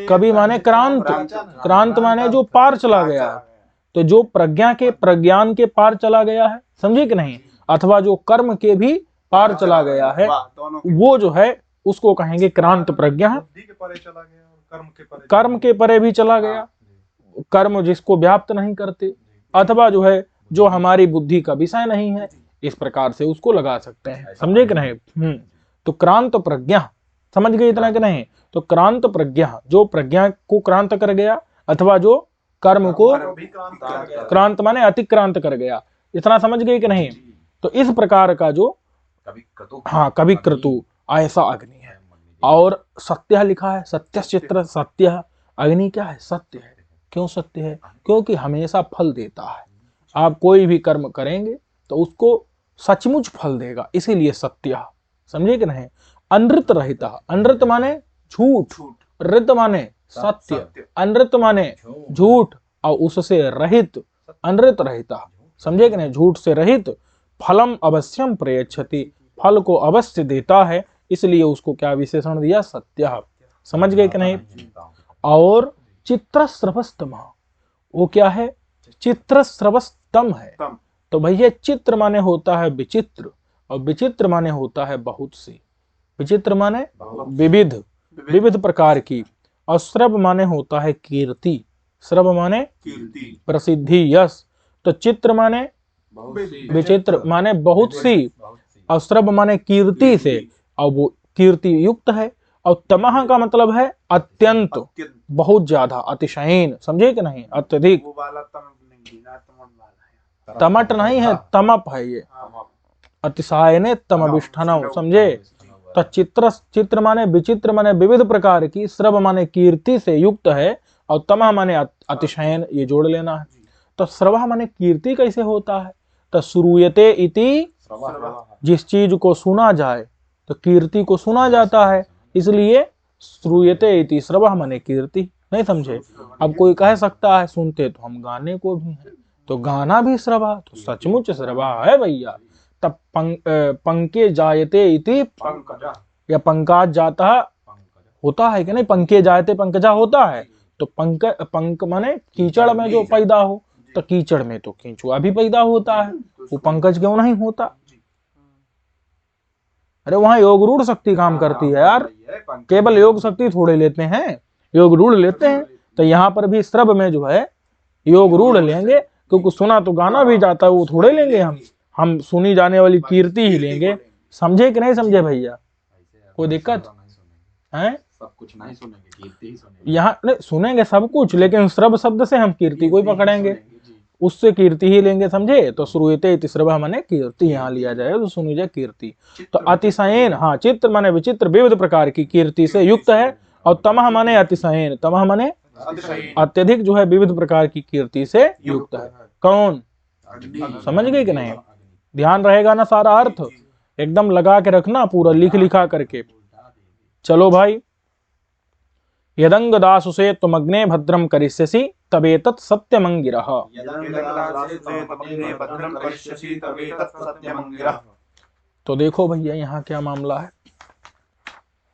कवि माने क्रांत, क्रांत माने जो पार चला गया है। तो जो प्रज्ञा के प्रज्ञान के पार चला गया है, समझे कि नहीं? अथवा जो कर्म के भी पार चला गया है, वो जो है उसको कहेंगे क्रांत प्रज्ञा। कर्म के परे भी चला गया, कर्म जिसको व्याप्त नहीं करते, अथवा जो है जो हमारी बुद्धि का विषय नहीं है, इस प्रकार से उसको लगा सकते हैं। समझे कि नहीं? तो क्रांत प्रज्ञा, समझ गए इतना कि नहीं? तो क्रांत प्रज्ञा जो प्रज्ञा को क्रांत कर गया अथवा जो कर्म को क्रांत माने अतिक्रांत कर गया। इतना समझ गए कि नहीं? तो इस प्रकार का जो हाँ कवि क्रतु ऐसा अग्नि है। और सत्य लिखा है, सत्य चित्र सत्य। अग्नि क्या है? सत्य है। क्यों सत्य है? क्योंकि हमेशा फल देता है। आप कोई भी कर्म करेंगे तो उसको सचमुच फल देगा, इसीलिए सत्य। समझे कि नहीं? अनृत रहिता, अनृत माने झूठ, ऋत माने सत्य, अनृत माने झूठ, और उससे रहित अनृत रहिता। समझे कि नहीं? झूठ से रहित। फलम अवश्यम प्रयच्छति, फल को अवश्य देता है, इसलिए उसको क्या विशेषण दिया? सत्य। समझ गए कि नहीं? और चित्रस्रवस्तम, वो क्या है? चित्रस्रवस्तम है। तो भैया चित्र माने होता है विचित्र, और विचित्र माने होता है बहुत सी। विचित्र माने विविध, विविध प्रकार की। और श्रव माने होता है कीर्ति, श्रव माने प्रसिद्धि, यश। तो चित्र माने विचित्र माने बहुत सी, और श्रव माने कीर्ति से, और वो कीर्ति युक्त है। और तमह का मतलब है अत्यंत, बहुत ज्यादा, अतिशयन। समझे कि नहीं? अत्यधिक। तमट नहीं है, तमप है ये। अतिशयने तमभिष्ठनम। समझे? तो चित्र माने विचित्र माने विविध प्रकार की, श्रव माने कीर्ति से युक्त है, और तमह माने अतिशयन, ये जोड़ लेना है। तो श्रवः माने कीर्ति कैसे होता है? तो श्रूयते इति, जिस चीज को सुना जाए, तो कीर्ति को सुना जाता है, इसलिए श्रूयते इति श्रवः माने कीर्ति। नहीं समझे? अब कोई कह सकता है सुनते तो हम गाने को भी हैं, तो गाना भी श्रवा, तो सचमुच श्रवा है भैया। तब पंके जायते इति, या पंकाज जाता होता है कि नहीं? पंके जायते पंकजा होता है। तो पंक माने कीचड़ में जो पैदा हो, तो कीचड़ में तो कीचुआ भी पैदा होता है, वो पंकज क्यों नहीं होता? अरे वहां योग रूढ़ शक्ति काम करती है यार, केवल योग शक्ति थोड़े लेते हैं, योग रूढ़ लेते हैं। तो यहाँ पर भी श्रव में जो है योग रूढ़ लेंगे, क्योंकि सुना तो गाना भी जाता है, वो थोड़े लेंगे हम सुनी जाने वाली कीर्ति ही लेंगे। समझे कि नहीं समझे भैया? कोई दिक्कत है? सब कुछ नहीं सुनेंगे, कीर्ति ही सुनेंगे। यहाँ नहीं सुनेंगे सब कुछ, लेकिन श्रव शब्द से हम कीर्ति को ही पकड़ेंगे, उससे कीर्ति ही लेंगे। समझे? तो श्रूयते इति श्रवः माने कीर्ति, यहाँ लिया जाए तो सुनी जाए कीर्ति। तो अतिशयन, हाँ चित्र माने विचित्र, विविध प्रकार की कीर्ति से युक्त है। और तमह माने अतिशयन, तमह माने अत्यधिक जो है विविध प्रकार की कीर्ति से युक्त है। कौन? समझ गए कि नहीं? ध्यान रहेगा ना सारा अर्थ? एकदम लगा के रखना, पूरा लिखा करके। चलो भाई, यदंग दासुसे तुमग्ने भद्रम करिष्यसि तबेतत् सत्यमंगिरः। तो देखो भैया यहाँ क्या मामला है।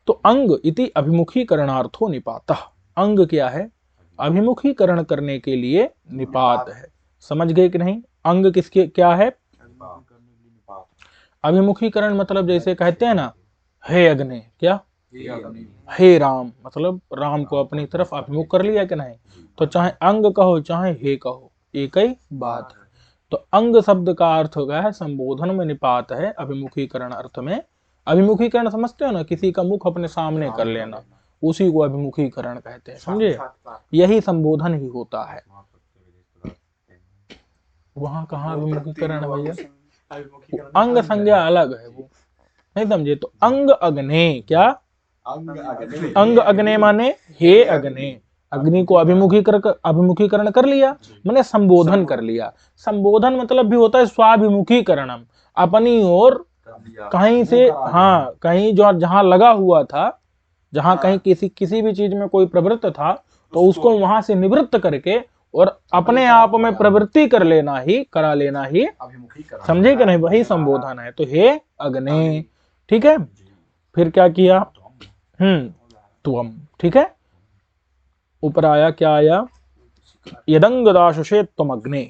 तो अंग इति अभिमुखीकरणार्थो निपातः, अंग क्या है? अभिमुखीकरण करने के लिए निपात है। समझ गए कि नहीं? अंग किसके क्या है? अभिमुखीकरण मतलब जैसे कहते हैं ना, हे अग्नि, क्या? हे राम, मतलब राम को अपनी तरफ अभिमुख कर लिया कि नहीं? तो चाहे अंग कहो चाहे हे कहो, एक ही बात है। तो अंग शब्द का अर्थ हो गया है संबोधन में निपात है, अभिमुखीकरण अर्थ में। अभिमुखीकरण समझते हो ना? किसी का मुख अपने सामने कर लेना, उसी को अभिमुखीकरण कहते हैं। समझे, यही संबोधन ही होता है। वहां कहाँ अभिमुखीकरण है भैया, अंग संज्ञा अलग है, वो नहीं समझे। तो अंग अग्ने, क्या अंग अग्ने माने हे अग्ने, अग्नि को अभिमुखीकरण कर लिया, माने संबोधन कर लिया। संबोधन मतलब भी होता है स्वाभिमुखीकरणम, अपनी ओर कहीं से, हाँ कहीं जो जहां लगा हुआ था, जहां कहीं किसी भी चीज में कोई प्रवृत्त था, तो उसको वहां से निवृत्त करके और अपने आप में प्रवृत्ति करा लेना ही, समझे कि नहीं, वही संबोधन है। तो हे अग्ने, ठीक है। फिर क्या किया, त्वम, ठीक है। ऊपर आया, क्या आया, यदंग दाशुषे त्वम अग्ने,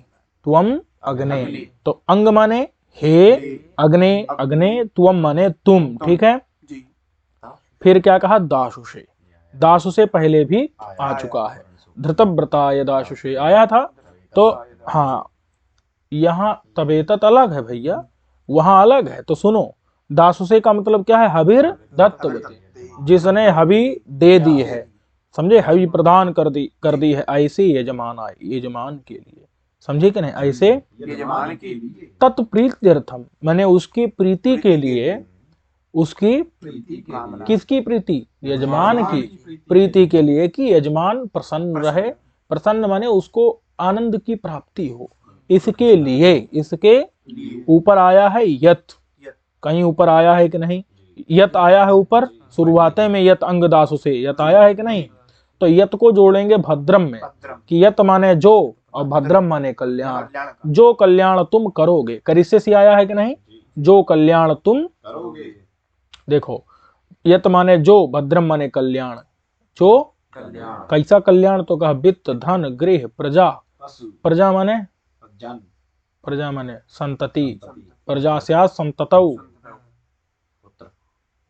त्वम अग्ने। तो अंग माने हे, अग्ने, अग्ने, त्वम माने तुम, ठीक है। फिर क्या कहा, दाशुषे, दाशुषे पहले भी आ चुका है, धृतव्रताय दाशुषे आया था। तो हाँ, यहाँ तबेतत अलग है भैया, वहां अलग है। तो सुनो, दाशुषे का मतलब क्या है, हविर दत्तवती, जिसने हवि दे दी है, समझे, हवि प्रदान कर दी है, ऐसे यजमान आए, यजमान के लिए, समझे कि नहीं, ऐसे यजमान के लिए, तत्प्रीत्यर्थम, मैंने उसकी प्रीति के लिए, उसकी किसकी प्रीति, यजमान की प्रीति के लिए, कि यजमान प्रसन्न रहे। प्रसन्न माने उसको आनंद की प्राप्ति हो, इसके लिए, इसके ऊपर आया है यत, कहीं ऊपर आया है कि नहीं, यत आया है ऊपर, शुरुआत में यत अंग दासु से यत आया है कि नहीं। तो यत को जोड़ेंगे भद्रम में, कि यत माने जो, और भद्रम माने कल्याण, जो कल्याण तुम करोगे, करिष्य से आया है कि नहीं, जो कल्याण तुम करोगे। देखो, यत माने जो, भद्रम माने कल्याण, जो कैसा कल्याण, तो कहा वित्त, धन, गृह, प्रजा, प्रजा माने, प्रजा माने संतति, प्रजा स्यात् संततौ,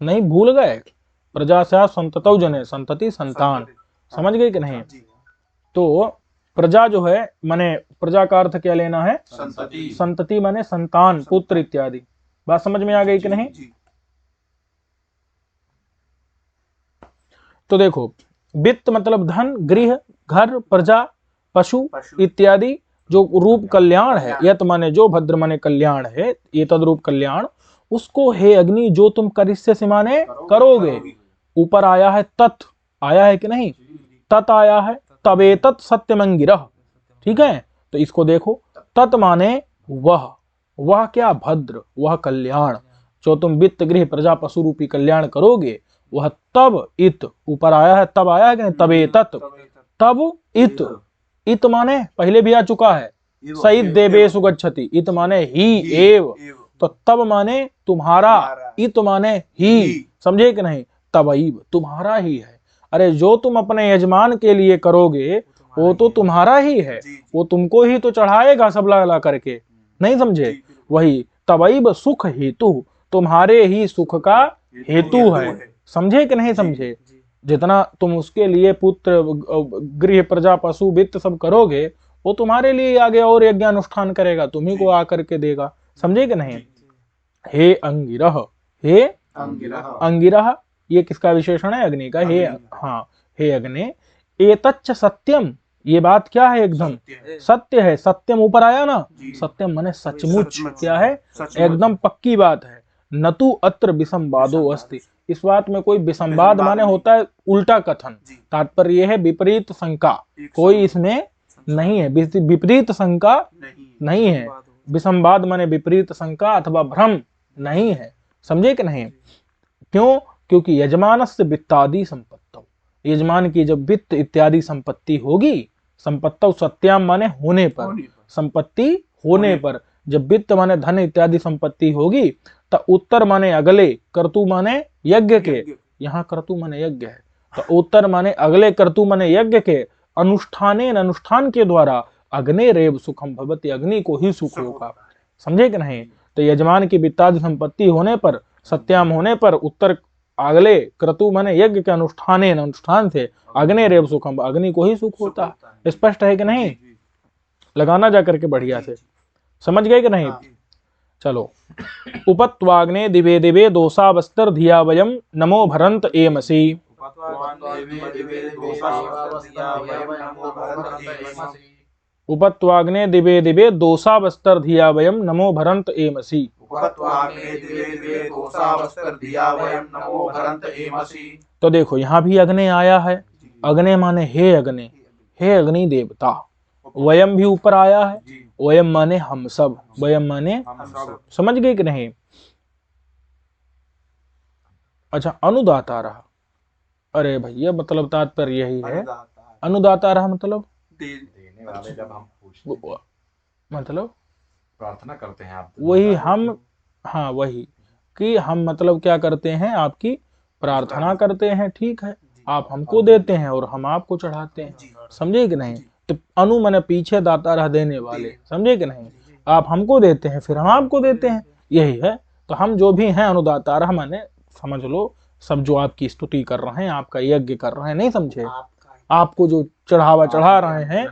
नहीं भूल गए, प्रजा स्यात् संततौ जने, संतति संतान, समझ गए कि नहीं। तो प्रजा जो है माने, प्रजा का अर्थ क्या लेना है, संतति माने संतान, पुत्र इत्यादि। बात समझ में आ गई कि नहीं। तो देखो, वित्त मतलब धन, गृह, घर, प्रजा, पशु इत्यादि, जो रूप कल्याण है, यत माने जो, भद्र माने कल्याण है, ये तद्रूप कल्याण, उसको हे अग्नि जो तुम करिष्य से माने करोगे। ऊपर आया है तत्, आया है कि नहीं, तत् आया है, तबेतत् सत्यमंगिरः, ठीक है। तो इसको देखो, तत् माने वह क्या, भद्र, वह कल्याण, जो तुम वित्त, गृह, प्रजा, पशु रूपी कल्याण करोगे, वह तब इत, ऊपर आया है, तब आया है कि नहीं, तबेतत्, तब इत, इत माने पहले भी आ चुका है, सईद देवेषु गच्छति, इत माने ही एव, तो तब माने तुम्हारा, इत माने ही, समझे कि नहीं, तबैव तुम्हारा ही है। अरे जो तुम अपने यजमान के लिए करोगे वो तो तुम्हारा ही है, वो तुमको ही तो चढ़ाएगा सब ला करके, नहीं समझे। वही तबैव सुख हेतु, तुम्हारे ही सुख का हेतु है, समझे कि नहीं समझे। जितना तुम उसके लिए पुत्र, गृह, प्रजा, पशु, वित्त सब करोगे, वो तुम्हारे लिए आगे और यज्ञानुष्ठान करेगा, तुम्ही को आकर के देगा, समझे कि नहीं। हे अंगिरह, हे अंगिरह, ये किसका विशेषण है, अग्नि का। हे, हाँ, हे अग्नि, एतच्च सत्यम, ये बात क्या है, एकदम सत्य है। सत्यम ऊपर आया ना, सत्यम माने सचमुच, क्या है, एकदम पक्की बात है। नतु अत्र विसंवादो अस्ति, इस बात में कोई विसंवाद माने होता है उल्टा कथन, तात्पर्य यह है विपरीत शंका, कोई इसमें नहीं है, विपरीत शंका नहीं है, विसंवाद माने विपरीत शंका अथवा भ्रम नहीं है, समझे कि नहीं। क्यों, क्योंकि यजमानस्य वित्तादि संपत्तौ, यजमान की जब वित्त इत्यादि संपत्ति होगी, संपत्तौ सत्याम माने होने पर, संपत्ति होने पर, जब वित्त माने धन इत्यादि संपत्ति होगी, तो उत्तर माने अगले, कर्तु माने यज्ञ के, यहाँ कर्तु माने यज्ञ है, तो उत्तर माने अगले, कर्तु माने यज्ञ के, अनुष्ठाने, अनुष्ठान के द्वारा, अग्नेरेव सुखम भवति, अग्नि को ही सुख होगा, समझे कि नहीं। तो यजमान की वित्तादि संपत्ति होने पर, सत्याम होने पर, उत्तर अगले, क्रतु माने यज्ञ के अनुष्ठाने, अनुष्ठान से, अग्नेरेव सुखम, अग्नि को ही सुख होता है। स्पष्ट है कि नहीं, लगाना जाकर के बढ़िया से, समझ गए कि नहीं। चलो, उपत्वाग्ने दिवे दिवे दोषावस्तर धिया वयम नमो भरंत एमसी, उपत्वाग्ने दिवे दिवे दोसा बस्तर धिया वयम नमो भरंत एमसी। तो देखो यहाँ भी अग्नि आया है। अग्नि माने हे अग्नि, हे अग्नि देवता। वयम भी ऊपर आया है। वयम माने हम सब, वयम माने समझ गए कि नहीं। अच्छा, अनुदाता रहा। अरे भैया मतलब तात्पर्य यही है। अनुदाता रहा मतलब देने वाले जब हम पूछते हैं, मतलब प्रार्थना करते हैं आप, वही हम, हाँ वही कि हम मतलब क्या करते हैं, आपकी प्रार्थना करते हैं। ठीक है, आप हमको देते हैं और हम आपको चढ़ाते हैं। समझे कि नहीं। तो अनु माने पीछे, दाता रहा देने वाले। समझे कि नहीं। आप हमको देते हैं फिर हम आपको देते हैं, यही है। तो हम जो भी हैं अनुदाता रहा माने समझ लो सब जो आपकी स्तुति कर रहे हैं, आपका यज्ञ कर रहे हैं, नहीं समझे, आपको जो चढ़ावा चढ़ा रहे हैं,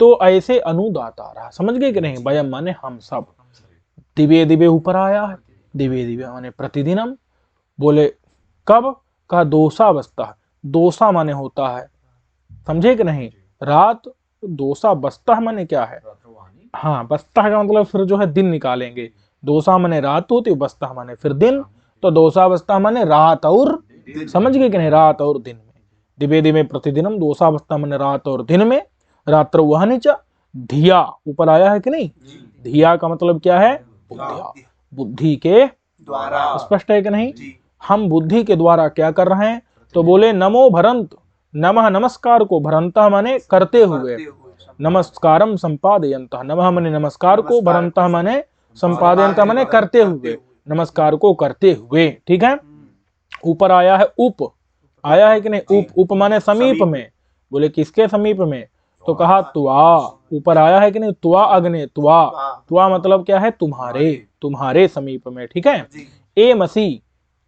तो ऐसे अनुदाता रहा। समझ गए कि नहीं। वयम माने हम सब। दिव्य दिव्य ऊपर आया है। दिव्य दिव्य माने प्रतिदिनम। बोले कब, कहा दोसा बसता। दोसा माने होता है, समझे कि नहीं, रात। दोसा बसता माने क्या है, हाँ बसता का मतलब फिर जो है दिन निकालेंगे। दोसा माने रात होती, बसता माने फिर दिन। तो दोसा बसता माने रात और, समझ गए कि नहीं, रात और दिन में। दिव्य दिव्य प्रतिदिनम, दोसा बसता माने रात और दिन में। रात्र वह नीचा। धिया ऊपर आया है कि नहीं। धिया का मतलब क्या है, बुद्धिया, बुद्धि के द्वारा। स्पष्ट है कि नहीं। हम बुद्धि के द्वारा क्या कर रहे हैं, तो बोले नमो भरंत। नमः नमस्कार को, भरंतः माने करते हुए, नमस्कारम संपादयन्तः। नमः माने नमस्कार को, भरंतः माने संपादयन्तः माने करते हुए, नमस्कार को करते हुए। ठीक है। ऊपर आया है उप, आया है कि नहीं। उप माने समीप में। बोले किसके समीप में, तो कहा त्वा। ऊपर आया है कि नहीं। त्वा अग्नि, त्वा। त्वा मतलब क्या है, तुम्हारे, तुम्हारे समीप में। ठीक है। ए मसी,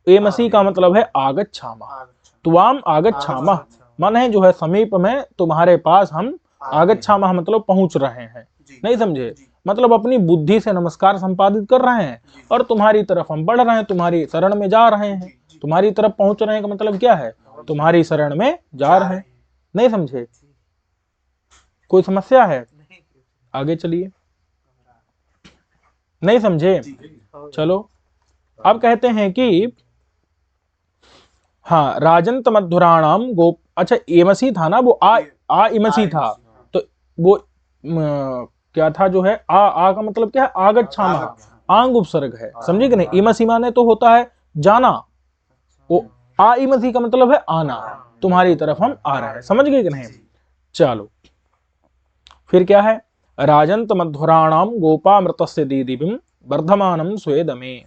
ए मसी का मतलब है आगच्छामः। त्वाम आगच्छामः माने जो है समीप में, तुम्हारे पास हम आगच्छामः मतलब पहुंच रहे हैं। नहीं समझे, मतलब अपनी बुद्धि से नमस्कार संपादित कर रहे हैं और तुम्हारी तरफ हम बढ़ रहे हैं, तुम्हारी शरण में जा रहे हैं। तुम्हारी तरफ पहुंच रहे हैं का मतलब क्या है, तुम्हारी शरण में जा रहे हैं। नहीं समझे, कोई समस्या है, आगे चलिए। नहीं समझे, चलो। अब कहते हैं कि हाँ राजंत मधुराणाम गोप। अच्छा एमसी था ना वो, आ इमसी था। तो वो क्या था जो है, आ का मतलब क्या है, आगच्छामः, आंग उपसर्ग है। समझे कि नहीं। इमसी माने तो होता है जाना, वो आ इमसी का मतलब है आना, तुम्हारी तरफ हम आ रहे हैं। समझ गए कि नहीं। चलो फिर क्या है, राजंत मध्वराणाम गोपामृतस्य दीदिभिम वर्धमानम स्वेदमे।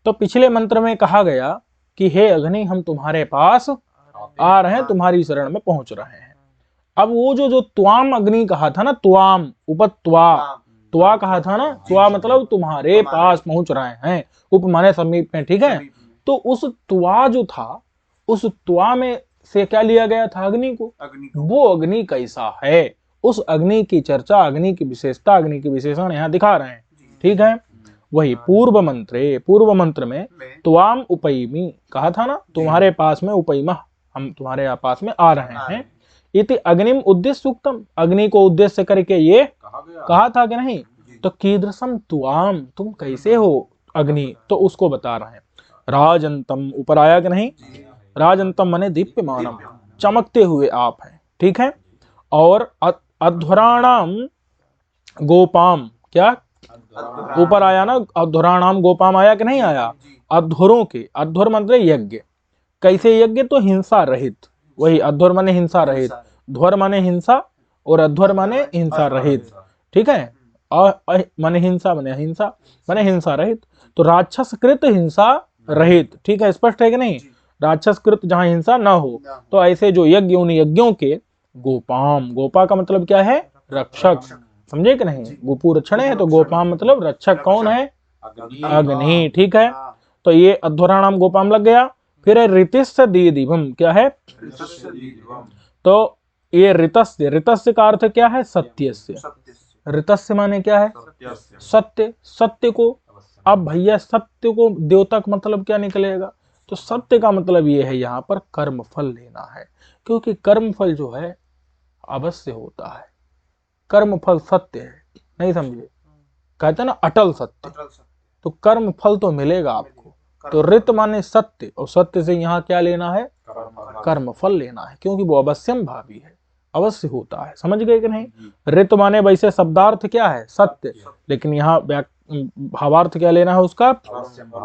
तो पिछले मंत्र में कहा गया कि हे अग्नि हम तुम्हारे पास आ रहे हैं, तुम्हारी शरण में पहुंच रहे हैं। अब वो जो त्वाम अग्नि कहा था ना, त्वाम उपत्वा, त्वा कहा था ना, त्वा मतलब तुम्हारे पास पहुंच रहे हैं, उप माने समीप में। ठीक है। तो उस त्वा जो था, उस त्वा में से क्या लिया गया था, अग्नि को। वो अग्नि कैसा है, उस अग्नि की चर्चा, अग्नि की विशेषता, अग्नि की विशेषण यहाँ दिखा रहे हैं। ठीक है। वही पूर्व मंत्र में त्वाम उपैमी कहा था ना, तुम्हारे पास में उपैमा, हम तुम्हारे पास में आ रहे हैं। इति अग्निम उद्देश्य सूक्तम, अग्नि को उद्देश्य करके ये कहा था कि नहीं। तो कीदृशम त्वाम, तुम कैसे हो अग्नि, तो उसको बता रहे हैं। राजंतम ऊपर आया कि नहीं। राजंतम माने दीप्यमानम, चमकते हुए आप हैं। ठीक है। और अध्वराणाम गोपाम, क्या ऊपर आया ना, अध्वराणाम गोपाम आया कि नहीं आया। अध्वरों के, अध्वर मतलब यज्ञ, कैसे यज्ञ, तो हिंसा रहित। वही अध्वर माने हिंसा रहित, ध्वर माने हिंसा और अध्वर माने हिंसा रहित। ठीक है। माने हिंसा माने अहिंसा, माने हिंसा रहित। तो राक्षस कृत हिंसा रहित। ठीक है, स्पष्ट है कि नहीं। राक्षस कृत जहां हिंसा ना हो, तो ऐसे जो यज्ञ, उन यज्ञों के गोपाम, गोपा का मतलब क्या है, रक्षक। समझे कि नहीं। गोपू रक्षण है, तो गोपाम मतलब रक्षक कौन है, अग्नि। ठीक है। तो ये अध्वराणाम गोपाम लग गया। फिर है ऋतिस्य दीदिवम, क्या है, तो ये ऋतस्य, ऋतस्य का अर्थ क्या है, सत्यस्य। ऋतस्य माने क्या है, सत्य, सत्य को अब भैया सत्य को द्योतक मतलब क्या निकलेगा? तो सत्य का मतलब ये है यहाँ पर कर्म फल लेना है, क्योंकि कर्म फल जो है अवश्य होता है, कर्म फल सत्य है, नहीं समझे? कहते हैं ना अटल सत्य, तो कर्म फल तो मिलेगा आपको। तो रित माने सत्य, और सत्य से यहाँ क्या लेना है? कर्म फल लेना है, क्योंकि वो अवश्यम भावी है, अवश्य होता है। समझ गए कि नहीं? रित माने वैसे शब्दार्थ क्या है? सत्य, लेकिन यहाँ भावार्थ क्या लेना है उसका?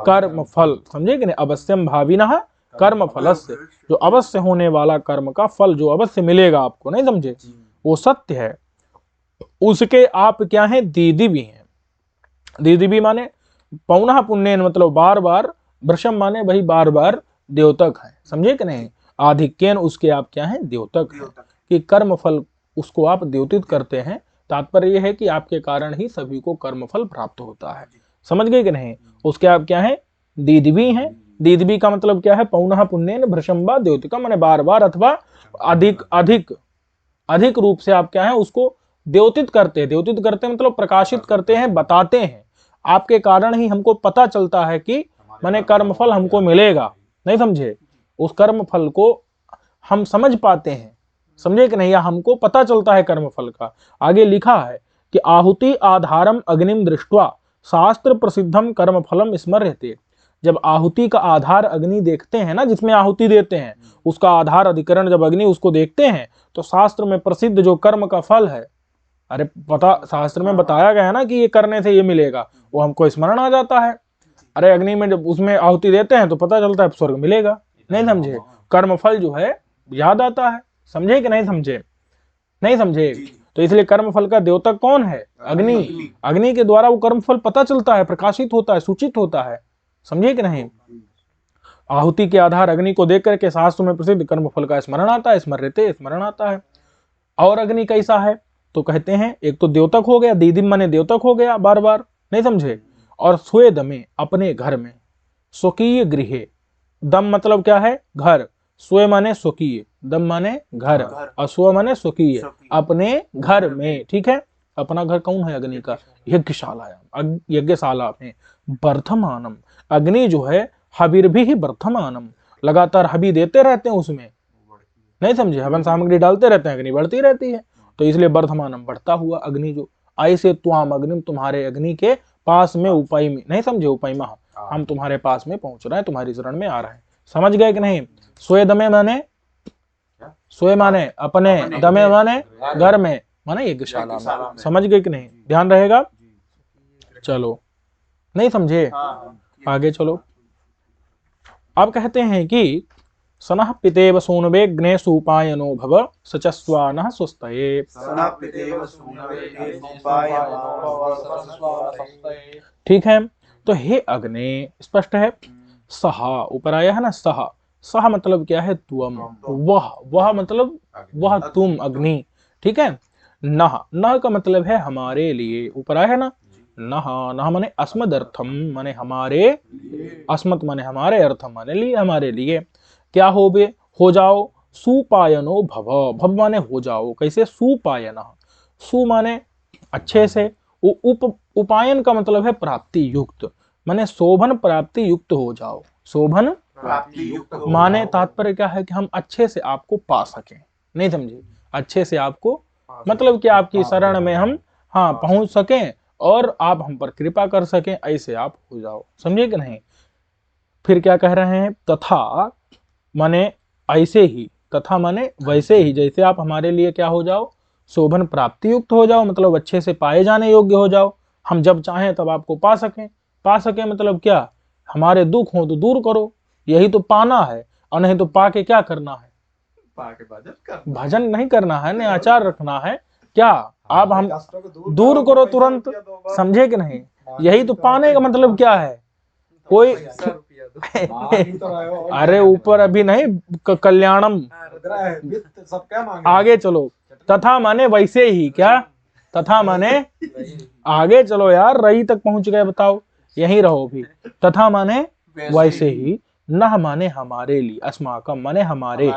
कर्म फल। समझे कि नहीं? अवश्यम भाविनः कर्म फलस्य, जो अवश्य होने वाला कर्म का फल जो अवश्य मिलेगा आपको, नहीं समझे? वो सत्य है, उसके आप क्या है? दीदी भी हैं। दीदी भी माने पौनः पुण्येन, मतलब बार बार, वृषम माने वही बार बार द्योतक है। समझे कि नहीं? आधिक्येन, उसके आप क्या है? द्योतक है, कि कर्म फल उसको आप द्योतित करते हैं। तात्पर्य यह है कि आपके कारण ही सभी को कर्म फल प्राप्त होता है। समझ गए कि नहीं? उसके आप क्या है? दीदिवी हैं। दीदिवी का मतलब क्या है? पौनः पुण्येन भृशम वा द्योतिका, माने बार बार अथवा अधिक अधिक अधिक रूप से आप क्या है? उसको द्योतित करते हैं। द्योतित करते हैं मतलब प्रकाशित करते हैं, बताते हैं। आपके कारण ही हमको पता चलता है कि माने कर्मफल हमको मिलेगा, नहीं समझे? उस कर्म फल को हम समझ पाते हैं, समझे कि नहीं? या हमको पता चलता है कर्म फल का। आगे लिखा है कि आहुति आधारम अग्निम दृष्ट्वा शास्त्र प्रसिद्धम कर्म फलम स्मर्यते। जब आहुति का आधार अग्नि देखते हैं ना, जिसमें आहुति देते हैं, उसका आधार अधिकरण जब अग्नि उसको देखते हैं, तो शास्त्र में प्रसिद्ध जो कर्म का फल है, अरे पता शास्त्र में बताया गया है ना कि ये करने से ये मिलेगा, वो हमको स्मरण आ जाता है। अरे अग्नि में जब उसमें आहुति देते हैं तो पता चलता है स्वर्ग मिलेगा, नहीं समझे? कर्म फल जो है याद आता है। समझे कि नहीं समझे? नहीं समझे? तो इसलिए कर्म फल का द्योतक कौन है? अग्नि। अग्नि के द्वारा वो कर्म फल पता चलता है, प्रकाशित होता है, सूचित होता है। समझे कि नहीं? आहुति के आधार अग्नि को देख करके शास्त्र में प्रसिद्ध कर्म फल का स्मरण आता है, स्मर्यते स्मरण आता है। और अग्नि कैसा है? तो कहते हैं एक तो द्योतक हो गया, दीदिम माने द्योतक हो गया बार बार, नहीं समझे? और स्वेद में, अपने घर में, स्वकीय गृहे, दम मतलब क्या है? घर, स्वे माने स्वकीय, दम माने घर, और स्व माने स्वकीय, अपने घर में। ठीक है? अपना घर कौन है? अग्नि का यज्ञशाला, यज्ञशाला में। वर्धमानम, अग्नि जो है हविर्भि ही वर्धमानम, लगातार हवि देते रहते हैं उसमें, नहीं समझे? हवन सामग्री डालते रहते हैं, अग्नि बढ़ती रहती है। तो इसलिए वर्धमानम, बढ़ता हुआ अग्नि जो, ऐसे त्वाम अग्निम, तुम्हारे अग्नि के पास में, उपाय में, नहीं समझे? उपाय में, हम तुम्हारे पास में पहुंच रहे हैं, तुम्हारी शरण में आ रहे हैं। समझ गए कि नहीं? स्वे दमे माने, स्वे माने अपने, दमे माने घर में, माने यज्ञशाला में। समझ गए कि नहीं? ध्यान रहेगा। चलो, नहीं समझे? आगे चलो। अब कहते हैं कि सनः पितेव सूनवेग्ने सूपायनो भव सचस्वानः स्वस्तये। ठीक है? तो हे अग्ने, स्पष्ट है। सहा ऊपर आया है ना, सहा। सह मतलब क्या है? तुम, वह मतलब वह तुम अग्नि। ठीक है? नह, नह का मतलब है हमारे लिए, ऊपर आया है ना। नह, नह माने अस्मदर्थम, माने हमारे, अस्मत् माने हमारे, अर्थम माने लिए, हमारे लिए। क्या हो बे? हो जाओ। सुपायनो भव, भव माने हो जाओ। कैसे? सुपायन, सु माने अच्छे से, उपायन का मतलब है प्राप्ति युक्त, माने शोभन प्राप्ति युक्त हो जाओ। शोभन माने तात्पर्य क्या है? कि हम अच्छे से आपको पा सकें, नहीं समझे? अच्छे से आपको मतलब कि आपकी शरण में हम पहुंच सकें और आप हम पर कृपा कर सकें, ऐसे आप हो जाओ। समझे कि नहीं? फिर क्या कह रहे हैं? तथा माने ऐसे ही, तथा माने वैसे ही, जैसे आप हमारे लिए क्या हो जाओ? शोभन प्राप्ति युक्त हो जाओ, मतलब अच्छे से पाए जाने योग्य हो जाओ। हम जब चाहें तब आपको पा सकें। पा सके मतलब क्या? हमारे दुख हो तो दूर करो, यही तो पाना है। और नहीं तो पा के क्या करना है? भजन नहीं करना है, नहीं आचार रखना है। क्या आप हम दूर करो तुरंत। समझे कि नहीं? यही तो पाने का मतलब क्या है? कोई अरे ऊपर अभी नहीं, कल्याणम, आगे चलो। तथा माने वैसे ही, क्या? तथा माने आगे चलो यार, रही तक पहुंच गए, बताओ, यहीं रहो भी। तथा माने वैसे ही, न माने हमारे लिए, अस्माकम माने हमारे,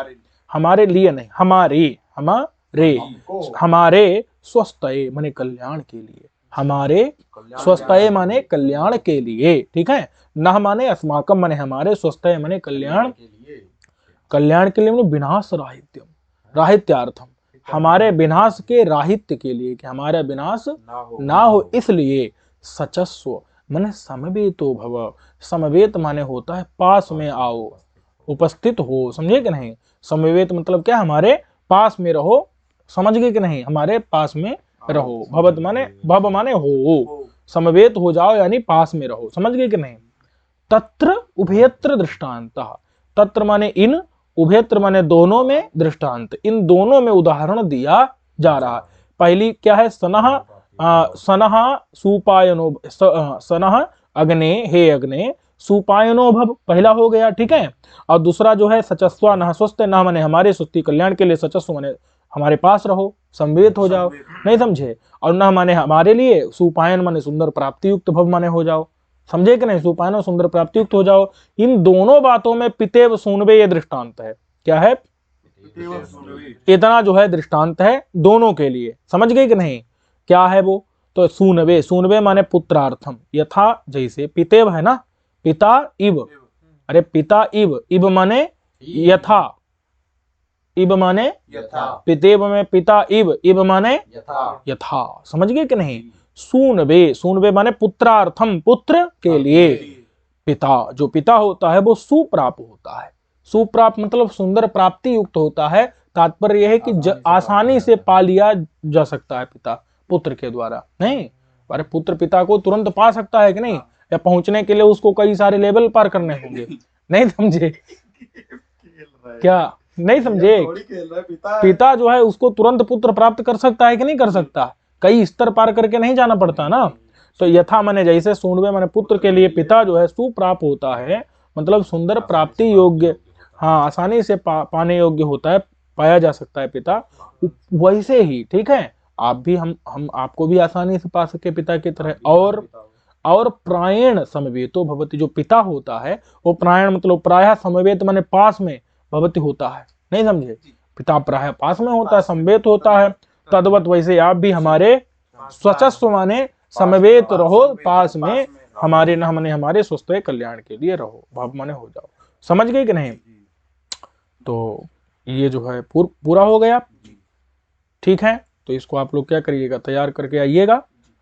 हमारे लिए नहीं, हमारे, हमारे, हमारे स्वस्थ माने कल्याण के लिए, हमारे स्वस्थय माने कल्याण के लिए, ठीक है। न माने अस्माकम माने हमारे, स्वस्थय माने कल्याण, कल्याण के लिए माने विनाश राहित्यम, राहित्यार्थम, हमारे विनाश के राहित्य के लिए, कि हमारा विनाश ना हो इसलिए सचस्व माने समवेतो भव, समवेत माने होता है पास में आओ, उपस्थित हो, समझे कि नहीं। समवेत मतलब क्या, हमारे पास में रहो, समझ गए कि नहीं, हमारे पास में रहो। भवत माने भव माने हो, समवेत हो जाओ यानी पास में रहो, समझ गए कि नहीं। तत्र उभयत्र दृष्टांतः, तत्र माने इन, उभयत्र माने दोनों में, दृष्टांत इन दोनों में उदाहरण दिया जा रहा है। पहली क्या है, सनः सनः सुपायनो, सनः अग्ने, हे अग्ने, सुपायनो भव, पहला हो गया, ठीक है। और दूसरा जो है सचस्वा नः स्वस्थ, नः माने हमारे सुस्ति कल्याण के लिए, सचस्व माने हमारे पास रहो, संवेत हो जाओ, नहीं समझे। और नः माने हमारे लिए, सुपायन माने सुंदर प्राप्ति युक्त, भव माने हो जाओ, समझे कि नहीं, सुपायन सुंदर प्राप्ति युक्त हो जाओ। इन दोनों बातों में पितेव सूनवे ये दृष्टांत है, क्या है, इतना जो है दृष्टांत है दोनों के लिए, समझ गए कि नहीं। क्या है वो, तो सूनवे, सूनवे माने पुत्रार्थम, यथा जैसे, पितेव है ना, पिता इव, अरे पिता इव, इव माने यथा, इव माने पितेव में पिता इव, इव माने यथा, समझ गए कि नहीं। सूनवे, सूनवे माने पुत्रार्थम, पुत्र के लिए। पिता, जो पिता होता है वो सुप्राप होता है, सुप्राप मतलब सुंदर प्राप्ति युक्त होता है। तात्पर्य यह है कि आसानी से पा लिया जा सकता है पिता पुत्र के द्वारा, नहीं, अरे पुत्र पिता को तुरंत पा सकता है कि नहीं, या पहुंचने के लिए उसको कई सारे लेवल पार करने होंगे, नहीं समझे क्या, नहीं समझे। पिता जो है उसको तुरंत पुत्र प्राप्त कर सकता है कि नहीं कर सकता, कई स्तर पार करके नहीं जाना पड़ता ना। तो यथा माने जैसे, सूनवे माने पुत्र के लिए पिता जो है सुप्राप होता है, मतलब सुंदर प्राप्ति योग्य, हाँ आसानी से पाने योग्य होता है, पाया जा सकता है पिता, वैसे ही ठीक है आप भी, हम आपको भी आसानी से पा सके पिता की तरह। और प्रायण समवेतो भवति, जो पिता होता है वो प्रायण मतलब प्रायः, समवेत माने पास में, भवति होता है, नहीं समझे, पिता प्रायः पास में होता है, समवेत होता है। तद्वत वैसे आप भी हमारे स्वचस्व माने समवेत रहो, पास में हमारे, न माने हमारे स्वस्थ कल्याण के लिए रहो, भाव माने हो जाओ, समझ गए कि नहीं। तो ये जो है पूरा हो गया, ठीक है। तो इसको आप लोग क्या करिएगा, तैयार करके आइएगा।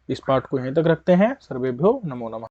इस पाठ को यहीं तक रखते हैं। सर्वेभ्यो नमो नमः।